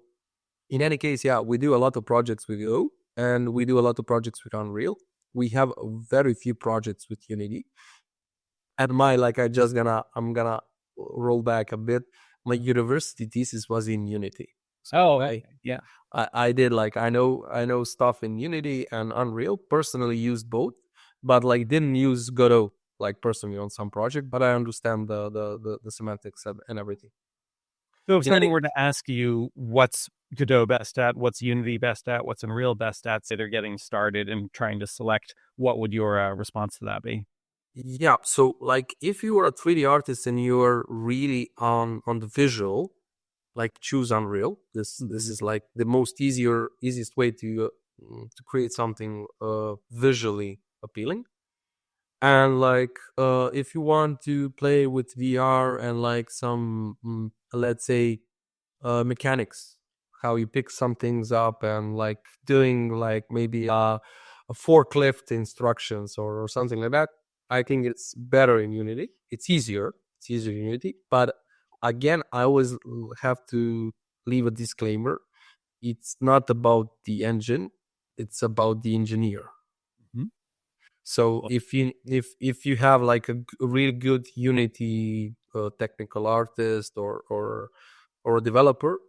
in any case, yeah, we do a lot of projects with Go, and we do a lot of projects with Unreal. We have very few projects with Unity. And my I'm gonna roll back a bit. My university thesis was in Unity. So Oh, okay. Yeah. I did I know stuff in Unity and Unreal. Personally, used both, but like didn't use Godot like personally on some project. But I understand the semantics and everything. So if someone were to ask you what's Godot best at, what's Unity best at, what's Unreal best at, say they're getting started and trying to select, what would your response to that be? Yeah, so like if you are a 3D artist and you're really on the visual, like choose Unreal. This is like the easiest way to create something visually appealing. And like if you want to play with VR and like some let's say mechanics, how you pick some things up and like doing like maybe a forklift instructions or something like that, I think it's better in Unity. It's easier in Unity, but again, I always have to leave a disclaimer. It's not about the engine, it's about the engineer. Mm-hmm. So if you have like a really good Unity technical artist or a developer,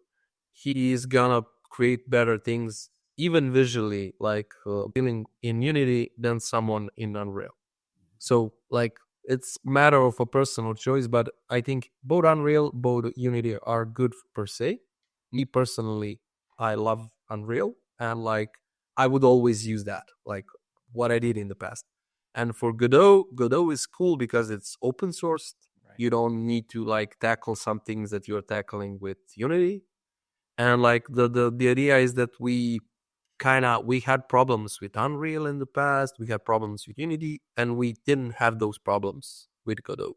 he is gonna create better things, even visually, like appealing in Unity than someone in Unreal. So like it's matter of a personal choice, but I think both Unreal, both Unity are good per se. Me personally, I love Unreal, and like I would always use that, like what I did in the past. And for Godot is cool because it's open sourced. Right. You don't need to like tackle some things that you're tackling with Unity. And like the idea is that we had problems with Unreal in the past, we had problems with Unity, and we didn't have those problems with Godot.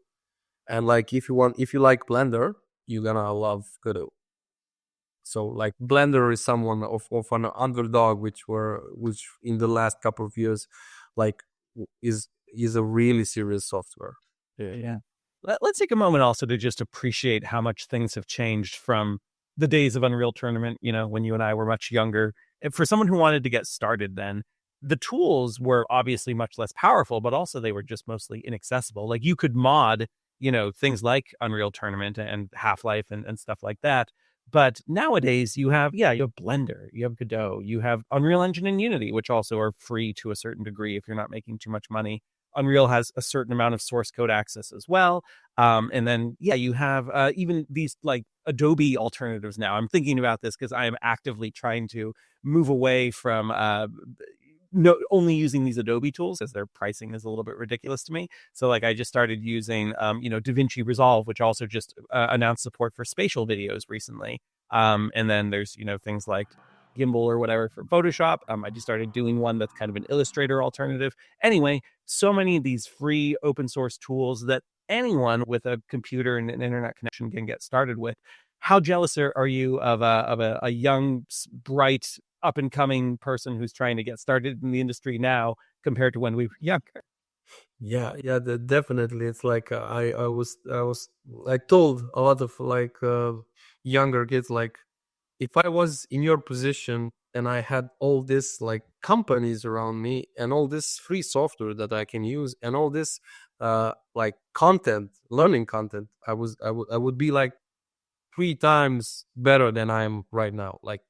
And like if you like Blender, you're gonna love Godot. So like Blender is someone of an underdog which in the last couple of years like is a really serious software. Yeah. Let's take a moment also to just appreciate how much things have changed from the days of Unreal Tournament, when you and I were much younger. For someone who wanted to get started then, the tools were obviously much less powerful, but also they were just mostly inaccessible. Like you could mod, things like Unreal Tournament and Half-Life and stuff like that. But nowadays you have Blender, you have Godot, you have Unreal Engine and Unity, which also are free to a certain degree if you're not making too much money. Unreal has a certain amount of source code access as well. And then, you have even these like Adobe alternatives now. I'm thinking about this because I am actively trying to move away from only using these Adobe tools, as their pricing is a little bit ridiculous to me. So like I just started using, DaVinci Resolve, which also just announced support for spatial videos recently. And then there's, things like Gimbal or whatever for Photoshop. I just started doing one that's kind of an Illustrator alternative. Anyway, so many of these free open source tools that anyone with a computer and an internet connection can get started with. How jealous are you of a young, bright, up and coming person who's trying to get started in the industry now compared to when we were younger? Yeah, definitely. It's like I told a lot of like younger kids, like if I was in your position and I had all this like companies around me and all this free software that I can use and all this like content, learning content, I would be like 3 times better than I am right now, like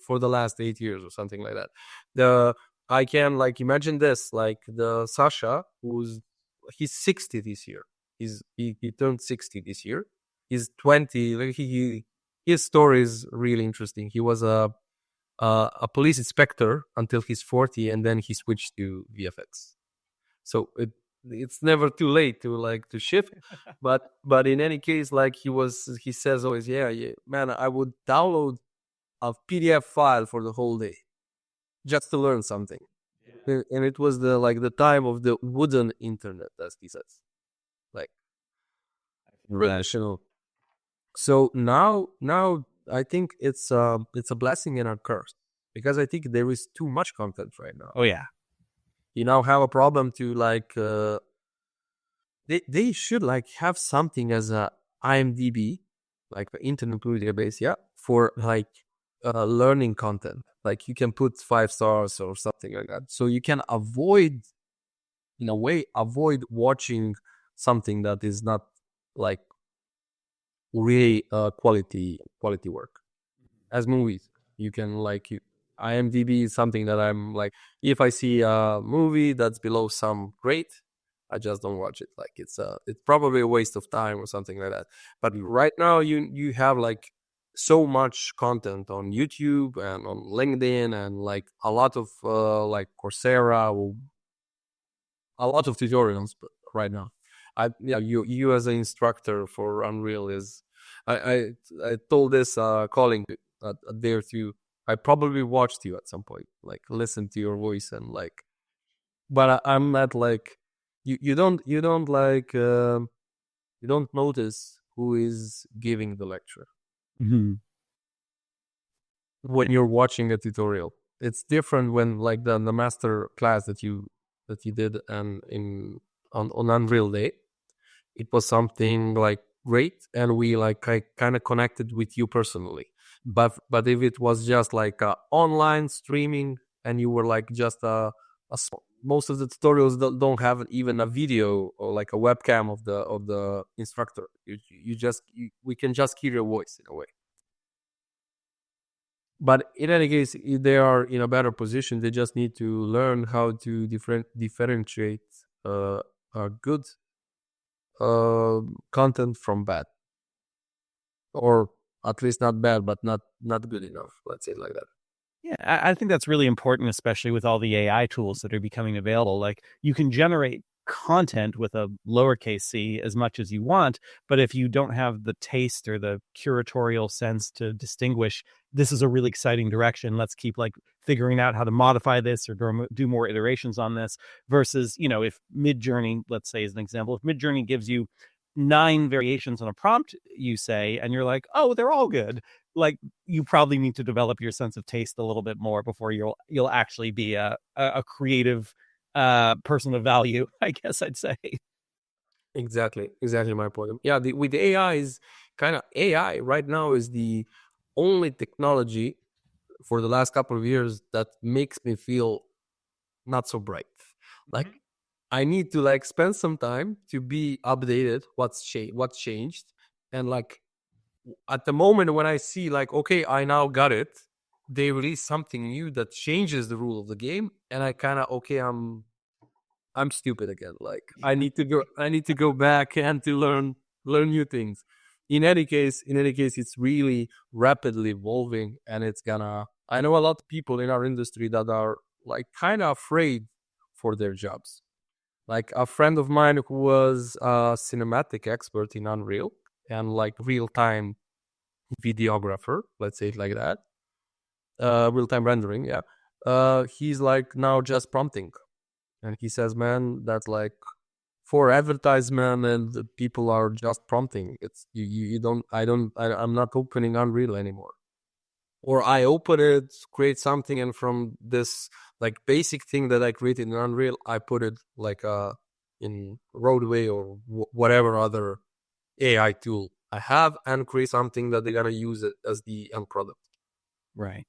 for the last 8 years or something like that. The I can like imagine this, like the Sasha, he's 60 this year. He turned 60 this year. He's 20. Like his story is really interesting. He was a police inspector until he's 40, and then he switched to VFX. So it's never too late to shift. But in any case, like he says always, yeah, man, I would download a PDF file for the whole day just to learn something. And it was the time of the wooden internet, as he says, like rational. So now I think it's a blessing and a curse, because I think there is too much content right now. Oh yeah. You now have a problem to like they should like have something as a IMDb, like the internet movie database, yeah, for like learning content. Like you can put 5 stars or something like that, so you can avoid, in a way, avoid watching something that is not like really quality work. As movies, you can like IMDb is something that I'm like, if I see a movie that's below some grade, I just don't watch it. Like it's probably a waste of time or something like that. But right now you have like so much content on YouTube and on LinkedIn and like a lot of like Coursera, or a lot of tutorials right now. You as an instructor for Unreal is, I told this calling a day or two. I probably watched you at some point, like listen to your voice and like, but I'm not like you don't like you don't notice who is giving the lecture Mm-hmm. when you're watching a tutorial. It's different when like the master class that you did and in on Unreal Day. It was something like great, and we like I kind of connected with you personally. But if it was just like online streaming and you were like just most of the tutorials don't have even a video or like a webcam of the instructor. We can just hear your voice in a way. But in any case, if they are in a better position, they just need to learn how to differentiate a good content from bad, or at least not bad, but not good enough. Let's say it like that. Yeah, I think that's really important, especially with all the AI tools that are becoming available. Like you can generate content with a lowercase c as much as you want, but if you don't have the taste or the curatorial sense to distinguish, this is a really exciting direction, let's keep like figuring out how to modify this or do more iterations on this, versus, if Midjourney, let's say as an example, if Midjourney gives you 9 variations on a prompt, you say, and you're like, oh, they're all good, like you probably need to develop your sense of taste a little bit more before you'll actually be a creative person of value, I guess I'd say. Exactly my point. Yeah, with the AI is kind of AI right now is the only technology for the last couple of years that makes me feel not so bright. Like I need to like spend some time to be updated what changed, and like at the moment when I see like, okay, I now got it, they release something new that changes the rule of the game, and I kind of, okay, I'm stupid again. Like I need to go back and to learn new things. In any case, it's really rapidly evolving, and it's gonna. I know a lot of people in our industry that are like kind of afraid for their jobs. Like a friend of mine who was a cinematic expert in Unreal and like real time videographer, let's say it like that, real-time rendering, yeah. He's like now just prompting, and he says, man, that's like for advertisement, and the people are just prompting. It's you don't I'm not opening Unreal anymore, or I open it, create something, and from this like basic thing that I created in Unreal, I put it like in Roadway or whatever other AI tool I have, and create something that they're gonna use it as the end product. Right.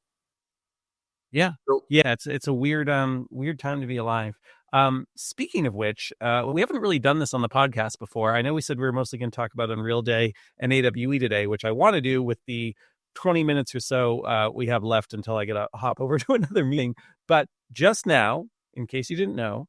Yeah. So Yeah, it's a weird time to be alive. Speaking of which, we haven't really done this on the podcast before. I know we said we were mostly going to talk about Unreal Day and AWE today, which I want to do with the 20 minutes or so we have left until I get to hop over to another meeting. But just now, in case you didn't know,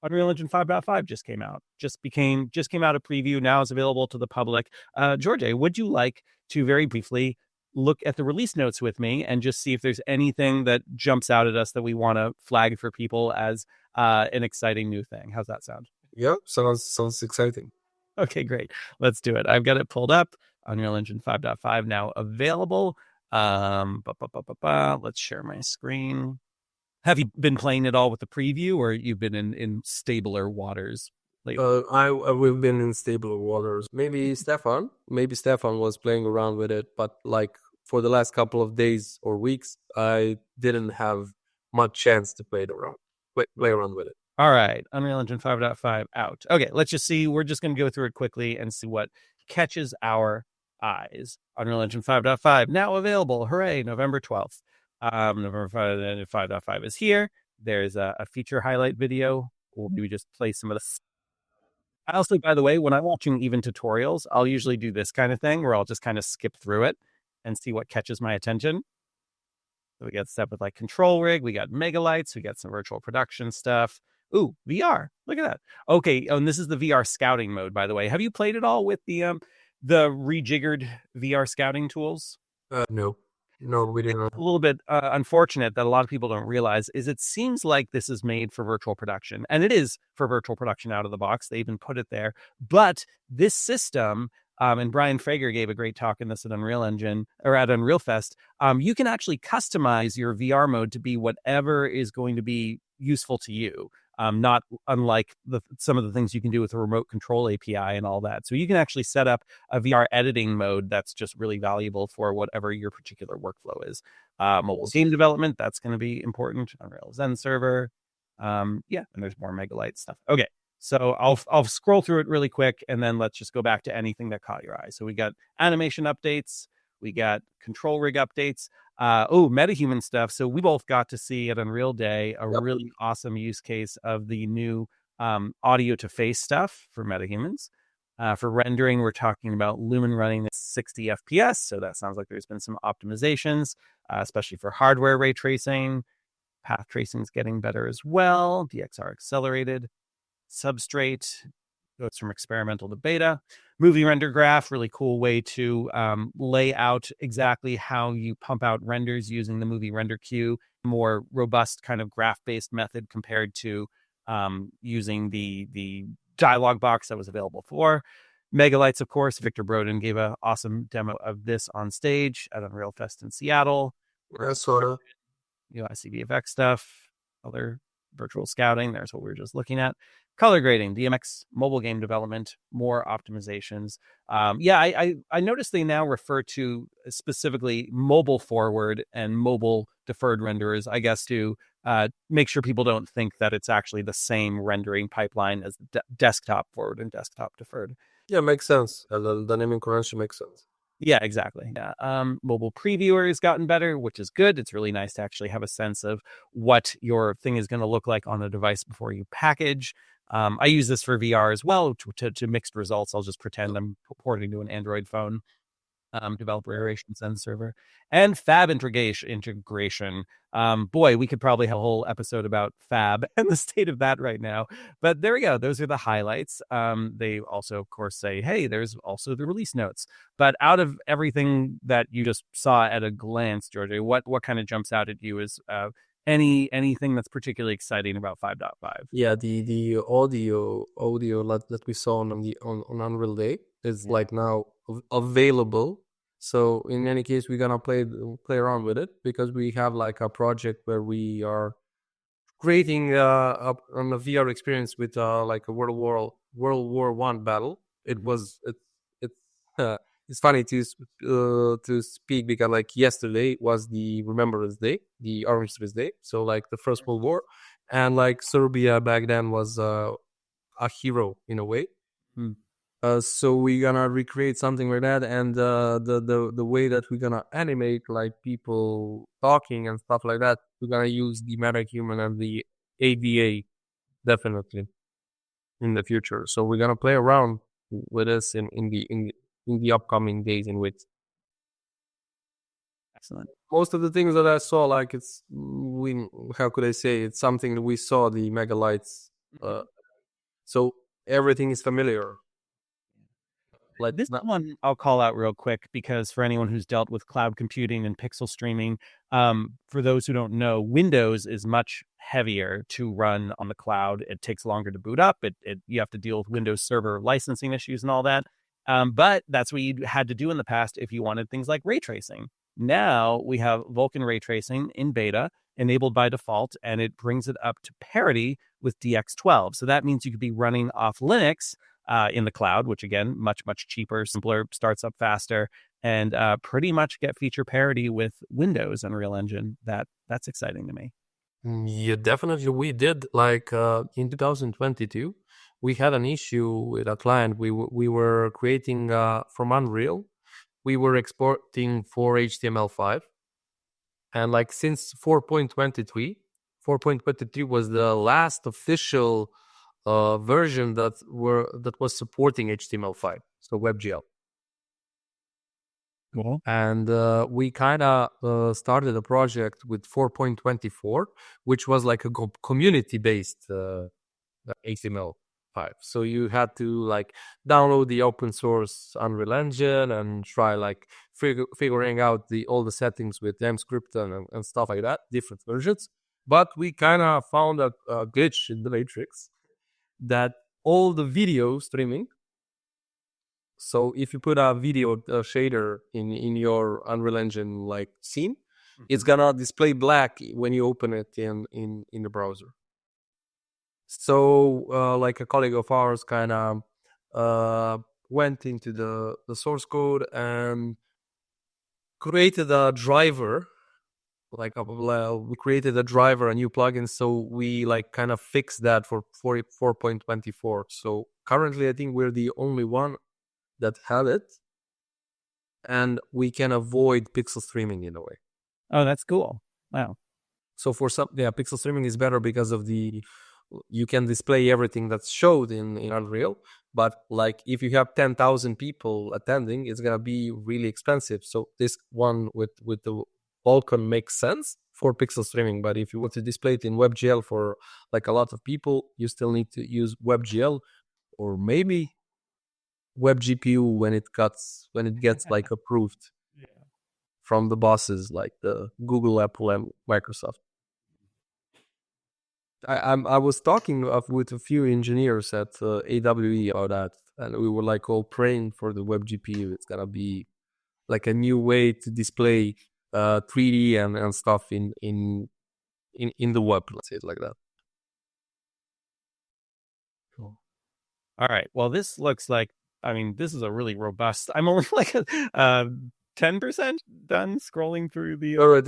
Unreal Engine 5.5 just came out. Just came out a preview. Now is available to the public. Djordje, would you like to very briefly look at the release notes with me and just see if there's anything that jumps out at us that we want to flag for people as an exciting new thing? How's that sound? yeah, sounds exciting. Okay, great. Let's do it. I've got it pulled up. Unreal Engine 5.5 now available. Let's share my screen. Have you been playing it all with the preview, or you've been in stabler waters lately? We've been in stable waters. Maybe Stefan was playing around with it, but like for the last couple of days or weeks, I didn't have much chance to play around with it. All right, Unreal Engine 5.5 out. Okay, let's just see. We're just going to go through it quickly and see what catches our eyes. Unreal Engine 5.5 now available. Hooray, November 12th. November 5.5 is here. There's a feature highlight video. We'll maybe just play some of this. I also, by the way, when I'm watching even tutorials, I'll usually do this kind of thing where I'll just kind of skip through it and see what catches my attention. So we got stuff with like control rig, we got megalights, we got some virtual production stuff. Ooh, VR. Look at that. Okay, and this is the VR scouting mode, by the way. Have you played it all with the rejiggered VR scouting tools? No, we didn't. A little bit unfortunate that a lot of people don't realize is it seems like this is made for virtual production, and it is for virtual production out of the box. They even put it there. But this system, and Brian Frager gave a great talk in this at Unreal Engine or at Unreal Fest. You can actually customize your VR mode to be whatever is going to be useful to you. Not unlike some of the things you can do with a remote control API and all that. So you can actually set up a VR editing mode that's just really valuable for whatever your particular workflow is. Mobile game development, that's going to be important. Unreal Zen server. And there's more Megalight stuff. Okay. So I'll scroll through it really quick, and then let's just go back to anything that caught your eye. So we got animation updates. We got control rig updates. MetaHuman stuff. So we both got to see at Unreal Day a really awesome use case of the new audio to face stuff for metahumans. For rendering, we're talking about Lumen running at 60 FPS. So that sounds like there's been some optimizations, especially for hardware ray tracing. Path tracing is getting better as well. DXR accelerated. Substrate goes from experimental to beta. Movie render graph, really cool way to lay out exactly how you pump out renders using the movie render queue. More robust kind of graph-based method compared to using the dialog box that was available for. Megalights, of course. Victor Broden gave an awesome demo of this on stage at Unreal Fest in Seattle. Sort of. ICVFX stuff, other virtual scouting. There's what we were just looking at. Color grading, DMX, mobile game development, more optimizations. I noticed they now refer to specifically mobile forward and mobile deferred renderers, I guess, to make sure people don't think that it's actually the same rendering pipeline as desktop forward and desktop deferred. Yeah, makes sense. The naming convention makes sense. Yeah, exactly. Yeah. Mobile previewer has gotten better, which is good. It's really nice to actually have a sense of what your thing is going to look like on a device before you package. I use this for VR as well to mixed results. I'll just pretend I'm porting to an Android phone. Developer iteration send server, and fab integration. Boy, we could probably have a whole episode about fab and the state of that right now. But there we go. Those are the highlights. They also, of course, say, hey, there's also the release notes. But out of everything that you just saw at a glance, Djordje, what kind of jumps out at you as anything that's particularly exciting about 5.5? Yeah, the audio that we saw on Unreal Day is like now available. So in any case, we're gonna play around with it because we have like a project where we are creating on a VR experience with like a World War I battle. It was it's it's funny to speak because like yesterday was the Remembrance Day, the Armistice Day. So like the First World War, and like Serbia back then was a hero in a way. Hmm. So we're gonna recreate something like that, and the way that we're gonna animate like people talking and stuff like that, we're gonna use the metahuman and the AVA definitely in the future. So we're gonna play around with this in the upcoming days. In which Excellent. most of the things that I saw, like it's we how could I say it's something that we saw the megalites. Uh, so everything is familiar. Like This not, one I'll call out real quick because for anyone who's dealt with cloud computing and pixel streaming, for those who don't know, Windows is much heavier to run on the cloud. It takes longer to boot up. You have to deal with Windows Server licensing issues and all that. But that's what you had to do in the past if you wanted things like ray tracing. Now we have Vulkan ray tracing in beta enabled by default, and it brings it up to parity with DX12. So that means you could be running off Linux in the cloud, which again, much cheaper, simpler, starts up faster, and pretty much get feature parity with Windows Unreal Engine. That's exciting to me. yeah, definitely. We did like in 2022, we had an issue with a client. We were creating from Unreal. We were exporting for HTML5, and like since 4.23 was the last official version that was supporting HTML5, so WebGL. Cool. And we kind of started a project with 4.24, which was like a community based HTML5. So you had to like download the open source Unreal Engine and try like figuring out all the settings with mscript and stuff like that, different versions. But we kind of found a glitch in the matrix that all the video streaming. So if you put a video shader in your Unreal Engine like scene, it's gonna display black when you open it in the browser. So like a colleague of ours kind of went into the source code and created a driver. We created a driver, a new plugin, so we like kind of fixed that for 4.24. So currently, I think we're the only one that have it, and we can avoid pixel streaming in a way. Oh, that's cool. Wow. So for some, yeah, pixel streaming is better because of you can display everything that's showed in Unreal. But like if you have 10,000 people attending, it's gonna be really expensive. So this one with the Vulkan makes sense for pixel streaming. But if you want to display it in WebGL for like a lot of people, you still need to use WebGL or maybe WebGPU when it gets like approved from the bosses like the Google, Apple, and Microsoft. I was talking with a few engineers at AWE about that, and we were like all praying for the web GPU. It's gonna be like a new way to display 3D and stuff in the web. Let's say it like that. Cool. All right. Well, this looks like, I mean, this is a really robust. I'm only like 10% done scrolling through the. All right,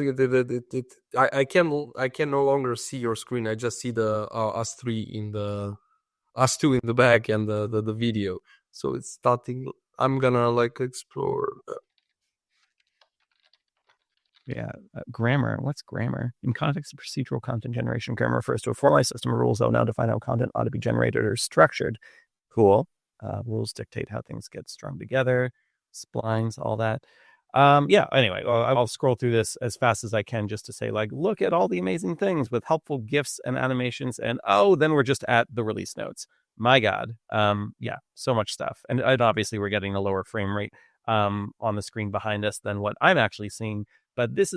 I can no longer see your screen. I just see the us two in the back and the video. So it's starting. I'm gonna like explore. Yeah, grammar. What's grammar? In context of procedural content generation, grammar refers to a formalized system of rules that will now define how content ought to be generated or structured. Cool. Rules dictate how things get strung together, splines, all that. Yeah, anyway, I'll scroll through this as fast as I can just to say, like, look at all the amazing things with helpful GIFs and animations. And then we're just at the release notes. My God. Yeah, so much stuff. And obviously we're getting a lower frame rate on the screen behind us than what I'm actually seeing. But this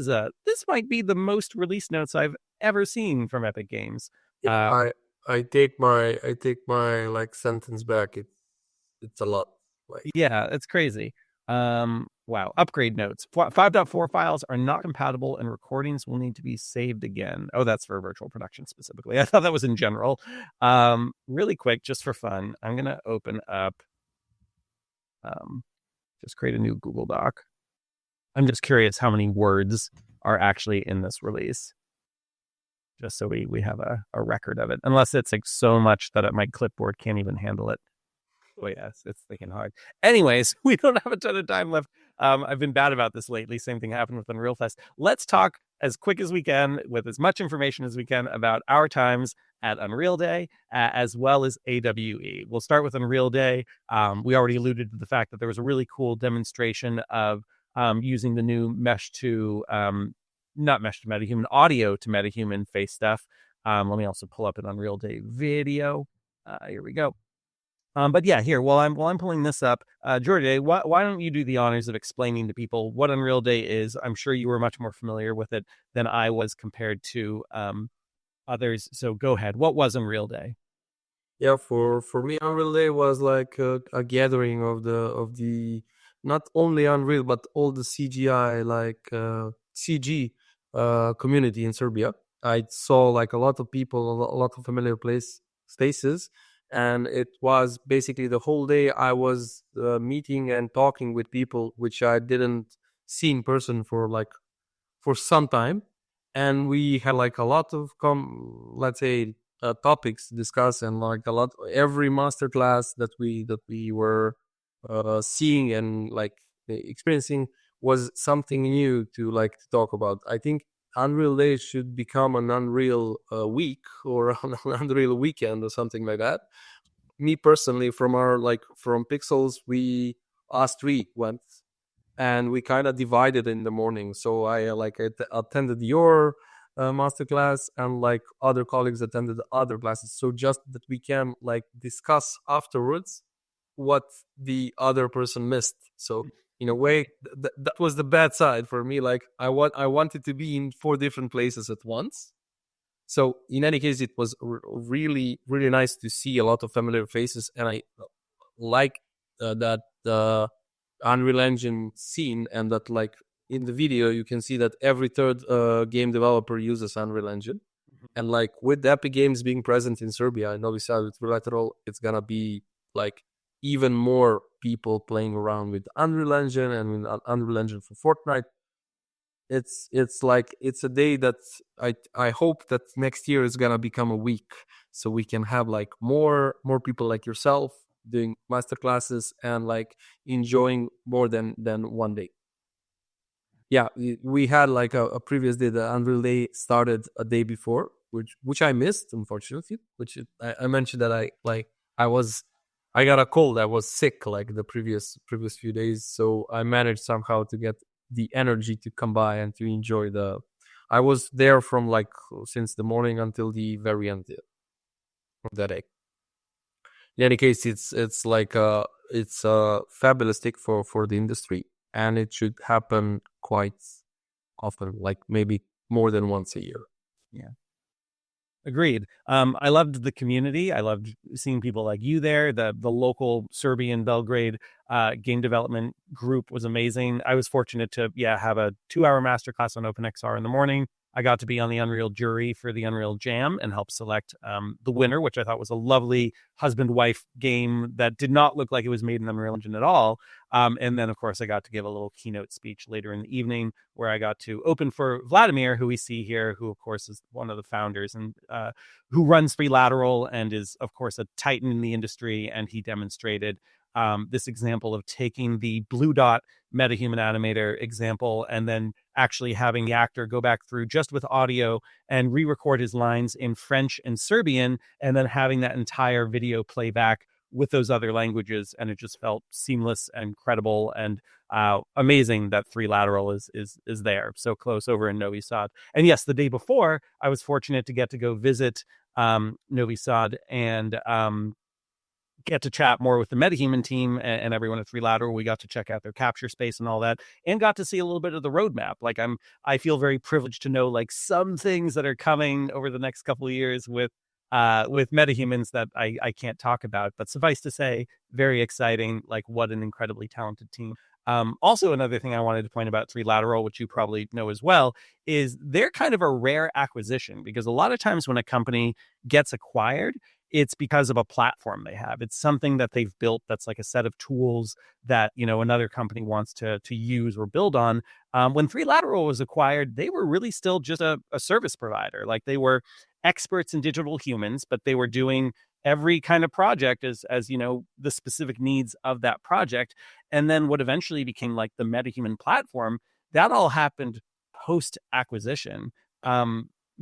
might be the most release notes I've ever seen from Epic Games. I take my like sentence back. It's a lot. Like Yeah, it's crazy. Wow. Upgrade notes. 5.4 files are not compatible and recordings will need to be saved again. Oh, that's for virtual production specifically. I thought that was in general. Really quick, just for fun, I'm going to open up, just create a new Google Doc. I'm just curious how many words are actually in this release, just so we have a record of it, unless it's like so much that my clipboard can't even handle it. Oh, yes, it's thinking hard. Anyways, we don't have a ton of time left. I've been bad about this lately. Same thing happened with Unreal Fest. Let's talk as quick as we can, with as much information as we can, about our times at Unreal Day, as well as AWE. We'll start with Unreal Day. We already alluded to the fact that there was a really cool demonstration of using the new mesh to, not mesh to MetaHuman, audio to MetaHuman face stuff. Let me also pull up an Unreal Day video. Here we go. But yeah, here, while I'm pulling this up, Djordje, why don't you do the honors of explaining to people what Unreal Day is? I'm sure you were much more familiar with it than I was compared to others. So go ahead. What was Unreal Day? Yeah, for me, Unreal Day was like a gathering of the not only Unreal but all the CGI like CG community in Serbia. I saw like a lot of people, a lot of familiar faces, and it was basically the whole day I was meeting and talking with people which I didn't see in person for some time, and we had like a lot of let's say topics to discuss, and like a lot every masterclass that we were seeing and like experiencing was something new to like to talk about. I think Unreal Day should become an Unreal week or an Unreal weekend or something like that. Me personally, from Pixels, us three went, and we kind of divided in the morning. So I attended your masterclass, and like other colleagues attended other classes. So just that we can like discuss afterwards what the other person missed. So in a way, that was the bad side for me. Like I wanted to be in 4 different places at once. So in any case, it was really, really nice to see a lot of familiar faces, and I like that Unreal Engine scene, and that like in the video you can see that every third game developer uses Unreal Engine, and like with the Epic Games being present in Serbia and Novi Sad with Relateral, it's gonna be like even more people playing around with Unreal Engine and with Unreal Engine for Fortnite. It's like it's a day that I hope that next year is gonna become a week, so we can have like more people like yourself doing master classes and like enjoying more than one day. Yeah, we had like a previous day. The Unreal Day started a day before, which I missed, unfortunately. I mentioned that I got a cold. I was sick like the previous few days, so I managed somehow to get the energy to come by and to enjoy I was there from like since the morning until the very end of that day. In any case, it's like it's fabulistic for the industry, and it should happen quite often, like maybe more than once a year. Yeah. Agreed. I loved the community. I loved seeing people like you there. The local Serbian Belgrade game development group was amazing. I was fortunate to have a 2-hour masterclass on OpenXR in the morning. I got to be on the Unreal jury for the Unreal Jam and help select the winner, which I thought was a lovely husband-wife game that did not look like it was made in Unreal Engine at all. And then, of course, I got to give a little keynote speech later in the evening where I got to open for Vladimir, who we see here, who, of course, is one of the founders and who runs Freelateral and is, of course, a titan in the industry. And he demonstrated this example of taking the blue dot MetaHuman animator example and then actually having the actor go back through just with audio and re-record his lines in French and Serbian, and then having that entire video play back with those other languages. And it just felt seamless and credible and amazing that Freelateral is there so close over in Novi Sad. And yes, the day before, I was fortunate to get to go visit Novi Sad and get to chat more with the MetaHuman team and everyone at Freelateral. We got to check out their capture space and all that, and got to see a little bit of the roadmap. Like I feel very privileged to know like some things that are coming over the next couple of years with MetaHumans that I can't talk about, but suffice to say, very exciting. Like what an incredibly talented team. Also, another thing I wanted to point about Three Lateral, which you probably know as well, is they're kind of a rare acquisition because a lot of times when a company gets acquired, it's because of a platform they have. It's something that they've built that's like a set of tools that another company wants to use or build on. When Three Lateral was acquired, they were really still just a service provider. Like they were experts in digital humans, but they were doing every kind of project as the specific needs of that project. And then what eventually became like the MetaHuman platform, that all happened post acquisition.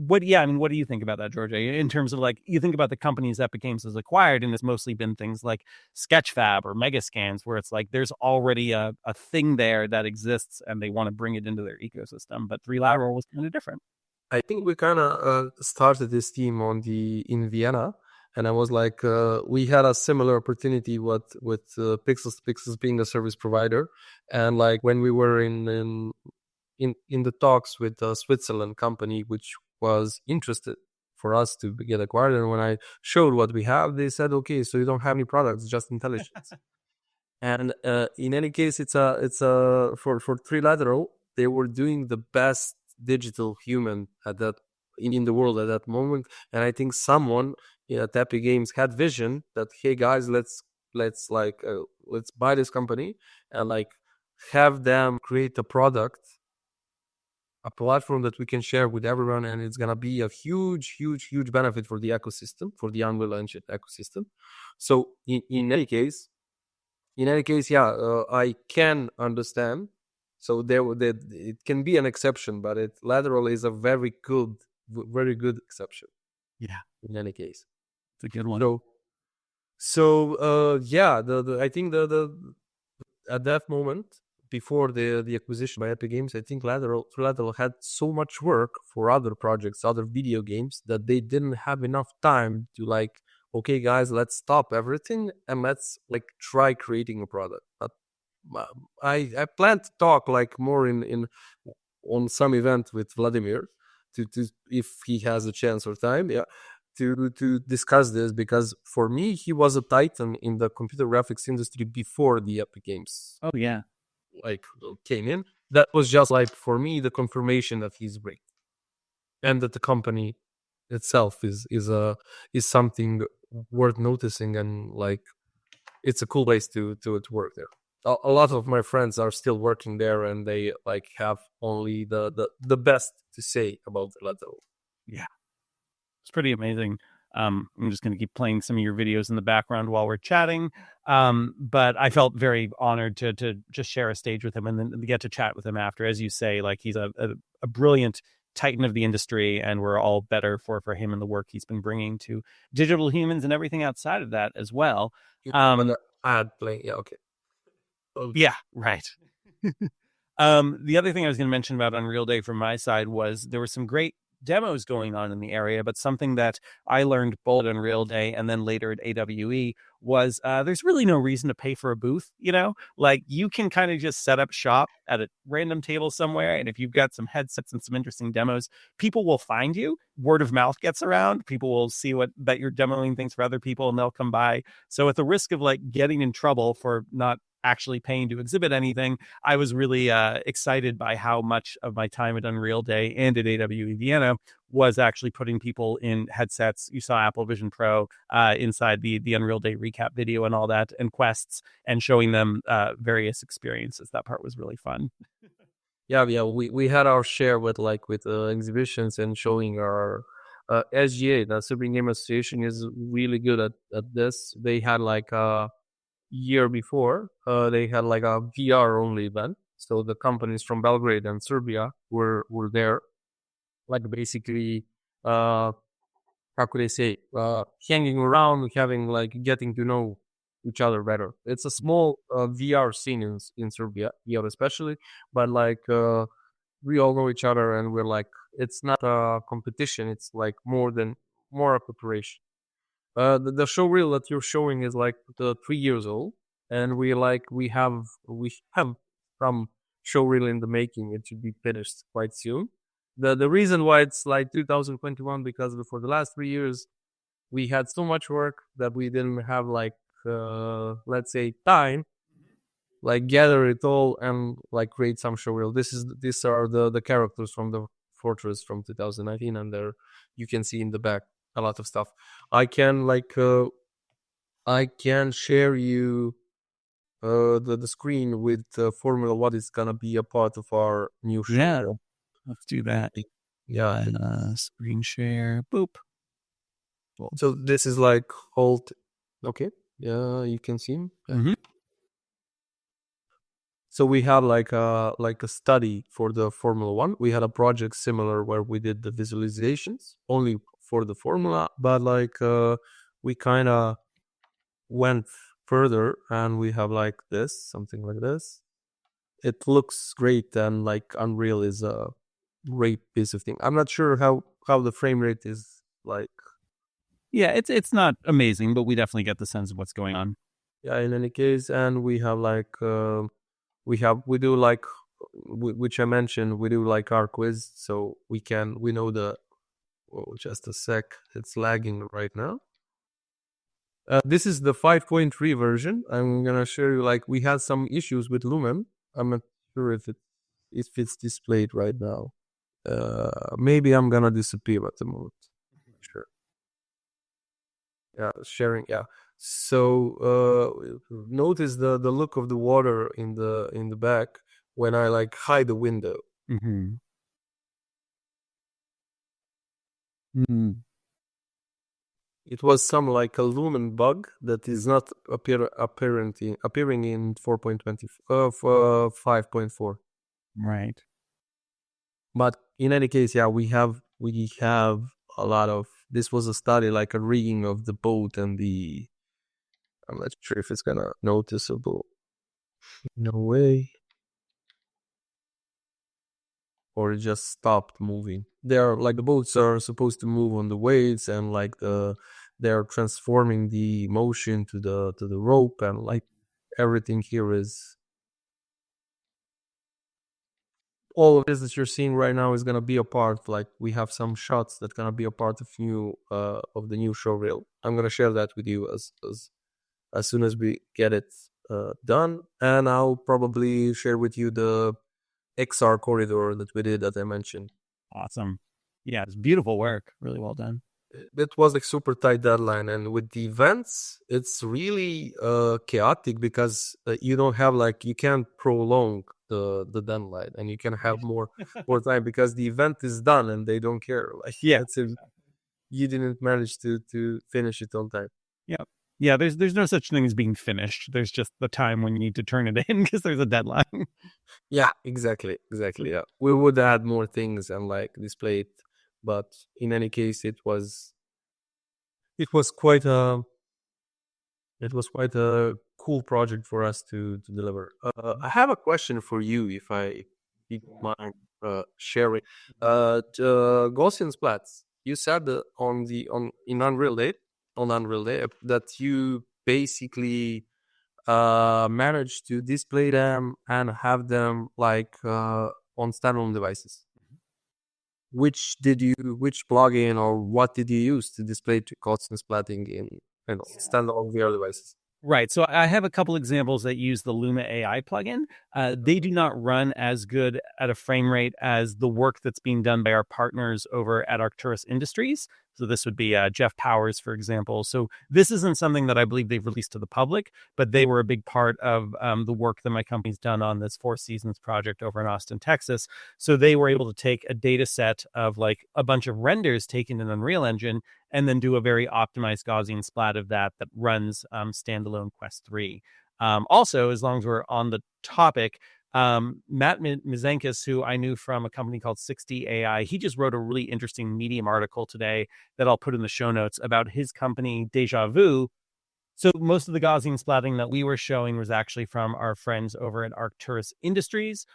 What yeah, I mean, what do you think about that, Djordje? In terms of like you think about the companies Epic Games has acquired, and it's mostly been things like Sketchfab or Megascans, where it's like there's already a thing there that exists and they want to bring it into their ecosystem. But Three Lateral was kind of different. I think we kind of started this team in Vienna, and I was like, we had a similar opportunity with Pixels being a service provider, and like when we were in the talks with a Switzerland company which was interested for us to get acquired, and when I showed what we have, they said, okay, so you don't have any products, just intelligence. And in any case, it's a for Trilateral, they were doing the best digital human at that in the world at that moment. And I think someone at Epic Games had vision that, hey guys, let's buy this company and like have them create a product, a platform that we can share with everyone, and it's gonna be a huge benefit for the ecosystem, for the Unreal Engine ecosystem. So in any case, yeah, I can understand. So it can be an exception, but lateral is a very good exception. Yeah, In any case, it's a good one. Yeah, I think the at that moment before the acquisition by Epic Games, I think lateral had so much work for other projects, other video games that they didn't have enough time to like, okay guys, let's stop everything and let's like try creating a product. But I plan to talk like more in on some event with Vladimir to if he has a chance or time, yeah, to discuss this, because for me he was a titan in the computer graphics industry before the Epic Games Oh yeah, like came in. That was just like for me the confirmation that he's great and that the company itself is something worth noticing, and like it's a cool place to work there. A lot of my friends are still working there, and they like have only the best to say about the level. yeah. It's pretty amazing. I'm just going to keep playing some of your videos in the background while we're chatting. But I felt very honored to just share a stage with him and then get to chat with him after. As you say, like he's a brilliant titan of the industry, and we're all better for him and the work he's been bringing to digital humans and everything outside of that as well. Ad play, yeah, okay. Yeah, right. The other thing I was going to mention about Unreal Day from my side was there were some great demos going on in the area, but something that I learned both at Unreal Day and then later at AWE was there's really no reason to pay for a booth. Like you can kind of just set up shop at a random table somewhere, and if you've got some headsets and some interesting demos, people will find you. Word of mouth gets around. People will see that you're demoing things for other people, and they'll come by. So at the risk of like getting in trouble for not actually paying to exhibit anything, I was really excited by how much of my time at Unreal Day and at AWE Vienna was actually putting people in headsets. You saw Apple Vision Pro inside the Unreal Day recap video and all that, and quests, and showing them various experiences. That part was really fun. Yeah, we had our share with exhibitions and showing our SGA, the Serbian Game Association, is really good at this. They had like year before, they had like a VR only event. So the companies from Belgrade and Serbia were there, like basically, how could I say, hanging around, having like getting to know each other better. It's a small VR scene in Serbia, VR especially, but like we all know each other, and we're like, it's not a competition. It's like more a preparation. The show reel that you're showing is like 3 years old, and we have some show reel in the making. It should be finished quite soon. The reason why it's like 2021, because for the last 3 years we had so much work that we didn't have like let's say time like gather it all and like create some showreel. These are the characters from the Fortress from 2019, and there you can see in the back a lot of stuff. I can I can share you the screen with Formula what is gonna be a part of our new Yeah, show. let's do that. Yeah. Screen share. Boop. Cool. So this is like hold. Okay. Yeah, you can see him. Mhm. So we had like a study for the Formula One. We had a project similar where we did the visualizations only for the formula, but like we kind of went further and we have like this, something like this. It looks great, and like Unreal is a great piece of thing. I'm not sure how the frame rate is like. Yeah, it's not amazing, but we definitely get the sense of what's going on. Yeah, in any case, and we have like we do like which I mentioned, we do like our quiz, so we know the. Oh, just a sec, it's lagging right now. This is the 5.3 version. I'm gonna show you like we had some issues with Lumen. I'm not sure if it's displayed right now. Maybe I'm gonna disappear at the moment. Sure. Yeah, sharing. Yeah. So notice the look of the water in the back when I like hide the window. Mm-hmm. Mm-hmm. It was some like a Lumen bug that is not appearing in 4.20 5.4. Right. But in any case, yeah, we have a lot of. This was a study like a rigging of the boat and the. I'm not sure if it's gonna noticeable. No way. Or it just stopped moving. They're like the boats are supposed to move on the waves, and like they're transforming the motion to the rope, and like everything here is all of this that you're seeing right now is gonna be a part. Like we have some shots that gonna be a part of the new show reel. I'm gonna share that with you as soon as we get it done, and I'll probably share with you the XR corridor that we did that I mentioned. Awesome. Yeah, it's beautiful work. Really well done. It was like super tight deadline, and with the events it's really chaotic because you don't have like you can't prolong the deadline, and you can have more time because the event is done and they don't care, like Yeah. that's if you didn't manage to finish it on time. Yeah. Yeah, there's no such thing as being finished. There's just the time when you need to turn it in because there's a deadline. Yeah, exactly. Yeah, we would add more things and like display it, but in any case it was quite a it was quite a cool project for us to deliver. I have a question for you, if you don't mind sharing. Gaussian splats. You said that on in Unreal Day that you basically managed to display them and have them like on standalone devices. Which plugin or what did you use to display Gaussian splatting in standalone VR devices? Right. So I have a couple examples that use the Luma AI plugin. They do not run as good at a frame rate as the work that's being done by our partners over at Arcturus Industries. So this would be Jeff Powers, for example. So this isn't something that I believe they've released to the public, but they were a big part of the work that my company's done on this Four Seasons project over in Austin, Texas. So they were able to take a data set of like a bunch of renders taken in Unreal Engine and then do a very optimized Gaussian splat of that runs standalone Quest 3. Also, as long as we're on the topic, Matt Mizankis, who I knew from a company called 60 AI, he just wrote a really interesting Medium article today that I'll put in the show notes about his company, Deja Vu. So most of the Gaussian splatting that we were showing was actually from our friends over at Arcturus Industries.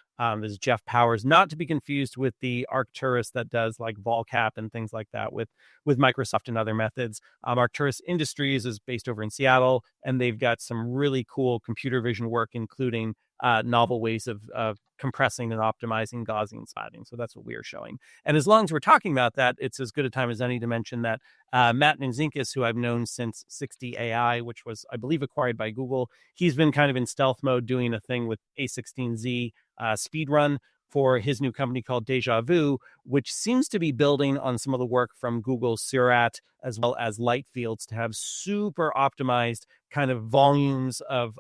This is Jeff Powers, not to be confused with the Arcturus that does like VolCap and things like that with Microsoft and other methods. Arcturus Industries is based over in Seattle, and they've got some really cool computer vision work, including novel ways of compressing and optimizing Gaussian splatting. So that's what we are showing. And as long as we're talking about that, it's as good a time as any to mention that Matt Ninzinkus, who I've known since 60 AI, which was, I believe, acquired by Google, he's been kind of in stealth mode doing a thing with A16Z speedrun for his new company called Deja Vu, which seems to be building on some of the work from Google's Surat as well as light fields to have super optimized kind of volumes of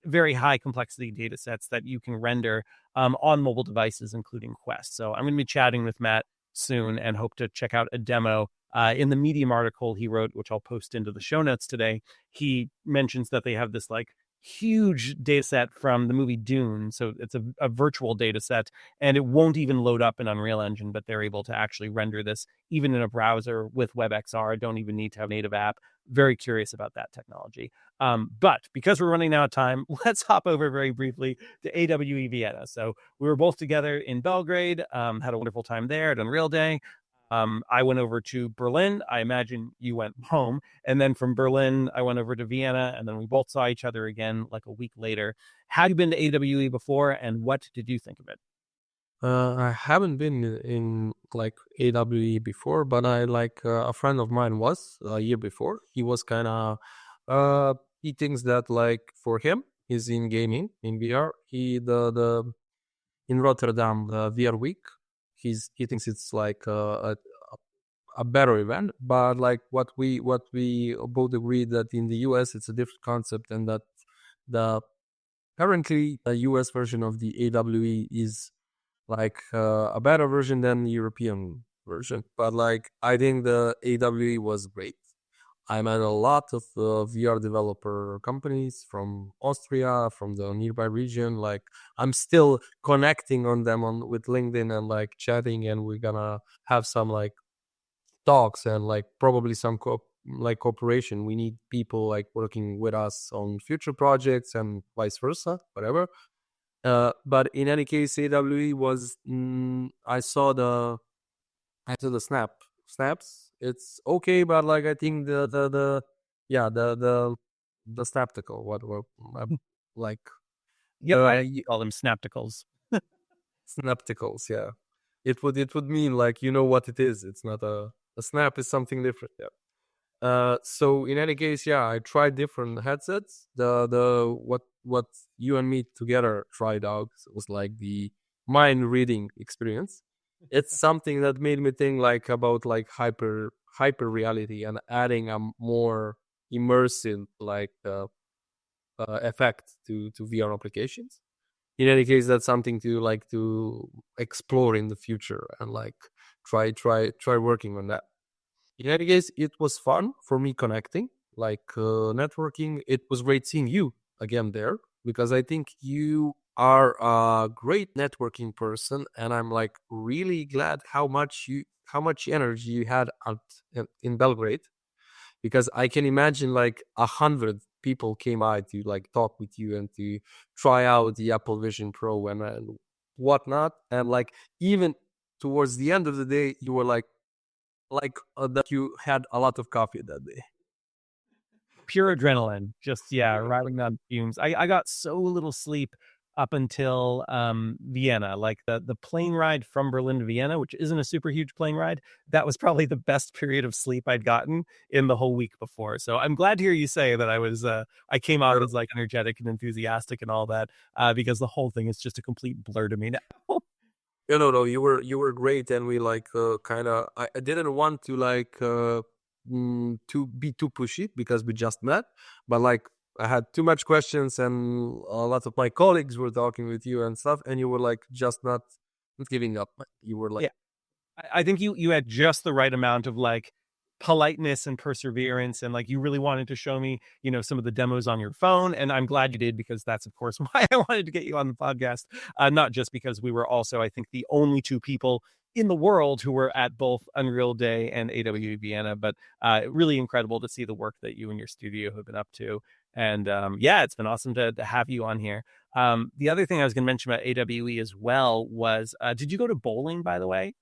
very high complexity data sets that you can render on mobile devices, including Quest. So I'm going to be chatting with Matt soon and hope to check out a demo. In the Medium article he wrote, which I'll post into the show notes today, he mentions that they have this like huge data set from the movie Dune. So it's a virtual data set, and it won't even load up in Unreal Engine, but they're able to actually render this even in a browser with WebXR. Don't even need to have a native app. Very curious about that technology. But because we're running out of time, let's hop over very briefly to AWE Vienna. So we were both together in Belgrade, had a wonderful time there at Unreal Day. I went over to Berlin. I imagine you went home. And then from Berlin, I went over to Vienna, and then we both saw each other again like a week later. Had you been to AWE before, and what did you think of it? I haven't been in like AWE before, but I like a friend of mine was a year before. He was kind of he thinks that like for him, he's in gaming in VR. The in Rotterdam the VR week. He thinks it's like a better event, but like what we both agree that in the US it's a different concept, and that the currently the US version of the AWE is like a better version than the European version. But like I think the AWE was great. I met a lot of VR developer companies from Austria, from the nearby region. Like I'm still connecting on them on with LinkedIn and like chatting, and we're gonna have some like talks and like probably some like cooperation. We need people like working with us on future projects and vice versa, whatever. But in any case, AWE was I saw the snaps. It's okay, but like I think the yeah the snaptical what like Yep, I call them snapticles. snapticals. Yeah, it would mean like you know what it is. It's not a snap is something different. Yeah. So in any case, yeah, I tried different headsets. The what you and me together tried out was like the mind reading experience. It's something that made me think like about like hyper reality and adding a more immersive like effect to VR applications. In any case, that's something to like to explore in the future and like try working on that. In any case, it was fun for me connecting, like networking. It was great seeing you again there because I think you are a great networking person, and I'm like really glad how much energy you had in Belgrade, because I can imagine like 100 people came out to like talk with you and to try out the Apple Vision Pro and whatnot, and like even towards the end of the day, you were like that you had a lot of coffee that day. Pure adrenaline, just yeah, riding on fumes. I got so little sleep up until Vienna. Like the plane ride from Berlin to Vienna, which isn't a super huge plane ride, that was probably the best period of sleep I'd gotten in the whole week before. So I'm glad to hear you say that I came out as like energetic and enthusiastic and all that, because the whole thing is just a complete blur to me now. No, you were great, and we like kind of. I didn't want to like to be too pushy because we just met, but like I had too much questions, and a lot of my colleagues were talking with you and stuff, and you were like just not giving up. You were like, Yeah. I think you had just the right amount of like politeness and perseverance, and like you really wanted to show me, some of the demos on your phone, and I'm glad you did, because that's of course why I wanted to get you on the podcast. Not just because we were also, I think, the only two people in the world who were at both Unreal Day and AWE Vienna, but really incredible to see the work that you and your studio have been up to. And yeah, it's been awesome to have you on here. The other thing I was going to mention about AWE as well was, did you go to bowling, by the way?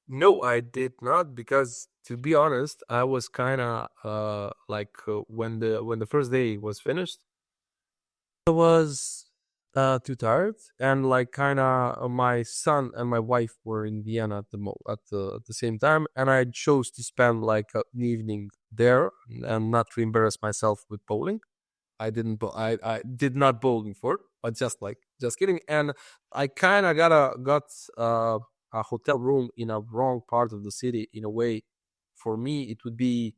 no, I did not, because to be honest, I was kind of like when the first day was finished, I was too tired, and like kind of my son and my wife were in Vienna at the same time, and I chose to spend like an evening there and not to embarrass myself with bowling. I did not bowling for it, but just kidding. And I kind of got a hotel room in a wrong part of the city. In a way, for me it would be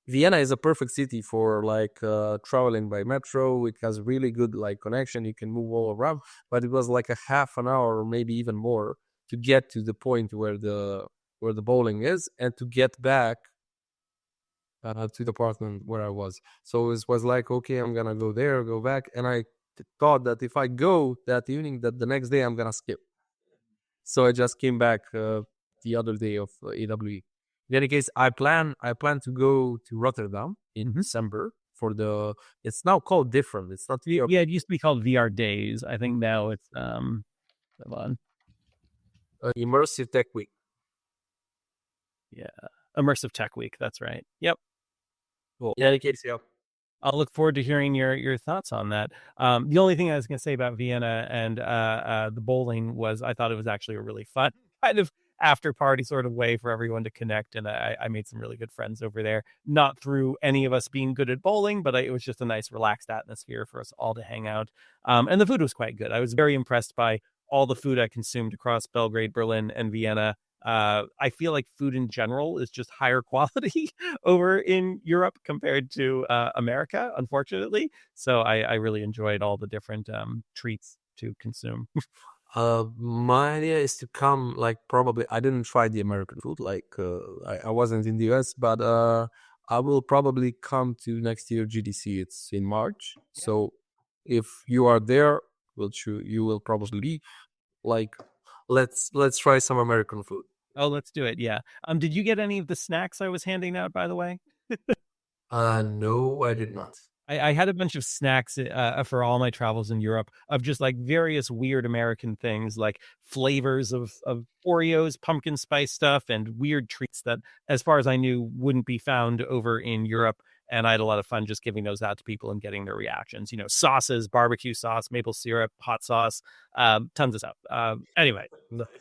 Vienna is a perfect city for like traveling by metro. It has really good like connection. You can move all around, but it was like a half an hour or maybe even more to get to the point where the bowling is and to get back to the apartment where I was. So it was like, okay, I'm gonna go there, go back, and I thought that if I go that evening, that the next day I'm gonna skip. So I just came back the other day of AWE. In any case, I plan to go to Rotterdam in December for the. It's now called different. It's not VR. Yeah, it used to be called VR Days. I think now it's hold on. Immersive Tech Week. Yeah, Immersive Tech Week. That's right. Yep. Well, in any case, yeah. I'll look forward to hearing your thoughts on that. The only thing I was going to say about Vienna and the bowling was I thought it was actually a really fun kind of after party sort of way for everyone to connect, and I made some really good friends over there. Not through any of us being good at bowling, but it was just a nice relaxed atmosphere for us all to hang out. And the food was quite good. I was very impressed by all the food I consumed across Belgrade, Berlin, and Vienna. I feel like food in general is just higher quality over in Europe compared to America, unfortunately. So I really enjoyed all the different treats to consume. My idea is to come like probably I didn't try the American food like I wasn't in the US, but I will probably come to next year GDC. It's in March, so if you are there, you will probably be like let's try some American food. Oh, let's do it. Yeah. Did you get any of the snacks I was handing out, by the way? No, I did not. I had a bunch of snacks for all my travels in Europe of just like various weird American things, like flavors of Oreos, pumpkin spice stuff, and weird treats that, as far as I knew, wouldn't be found over in Europe. And I had a lot of fun just giving those out to people and getting their reactions. You know, sauces, barbecue sauce, maple syrup, hot sauce, tons of stuff. Anyway,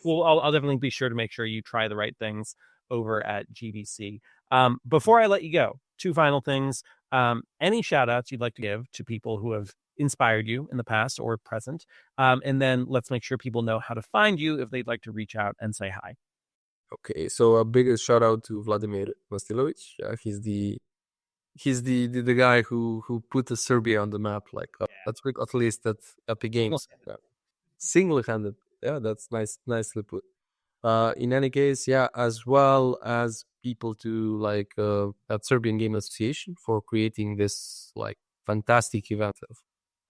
well, I'll definitely be sure to make sure you try the right things over at GDC. Before I let you go, two final things. Any shout outs you'd like to give to people who have inspired you in the past or present. And then let's make sure people know how to find you if they'd like to reach out and say hi. Okay, so a big shout out to Vladimir Vastilovic. He's the guy who put the Serbia on the map. Like at least at Epic Games, single-handed. Yeah, that's nicely put. In any case, yeah, as well as people to like at Serbian Game Association for creating this like fantastic event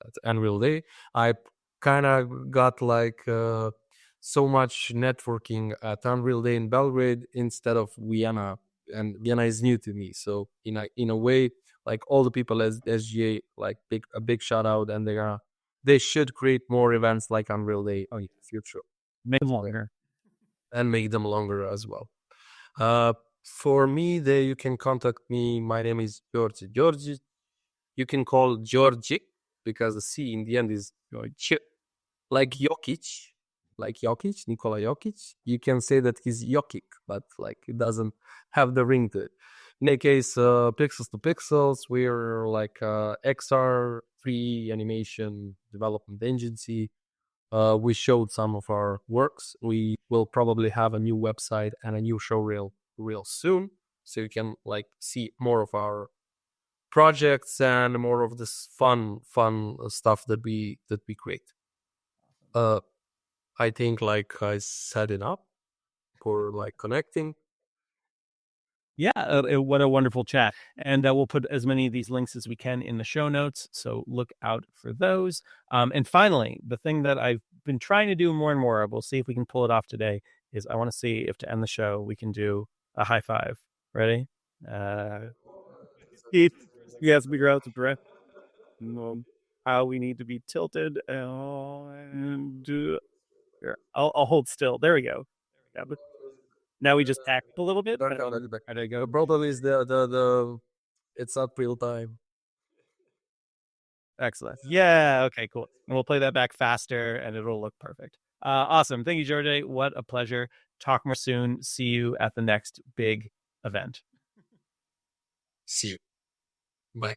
at Unreal Day. I kind of got like so much networking at Unreal Day in Belgrade instead of Vienna, and Vienna is new to me. So in a way, like all the people as SGA, like a big shout out, and they should create more events like Unreal Day in the future. Make them longer. And make them longer as well. For me, you can contact me. My name is Djordje. You can call Djordjic because the C in the end is Djordje. Like Jokic, Nikola Jokic. You can say that he's Jokic, but like it doesn't have the ring to it. In any case, Pixels to Pixels, we're like XR3 animation development agency. We showed some of our works. We will probably have a new website and a new show reel real soon, so you can like see more of our projects and more of this fun stuff that we create. I think like I set it up for like connecting. Yeah, what a wonderful chat. And we'll put as many of these links as we can in the show notes. So look out for those. And finally, the thing that I've been trying to do more and more of, we'll see if we can pull it off today, is I want to see if to end the show, we can do a high five. Ready? Keith, yes, we grow out the breath. How we need to be tilted. And here, I'll hold still. There we go. Yeah, but now we just act a little bit. How to go? The problem is the it's not real time. Excellent. Yeah. Okay, cool. And we'll play that back faster and it'll look perfect. Awesome. Thank you, Djordje. What a pleasure. Talk more soon. See you at the next big event. See you. Bye.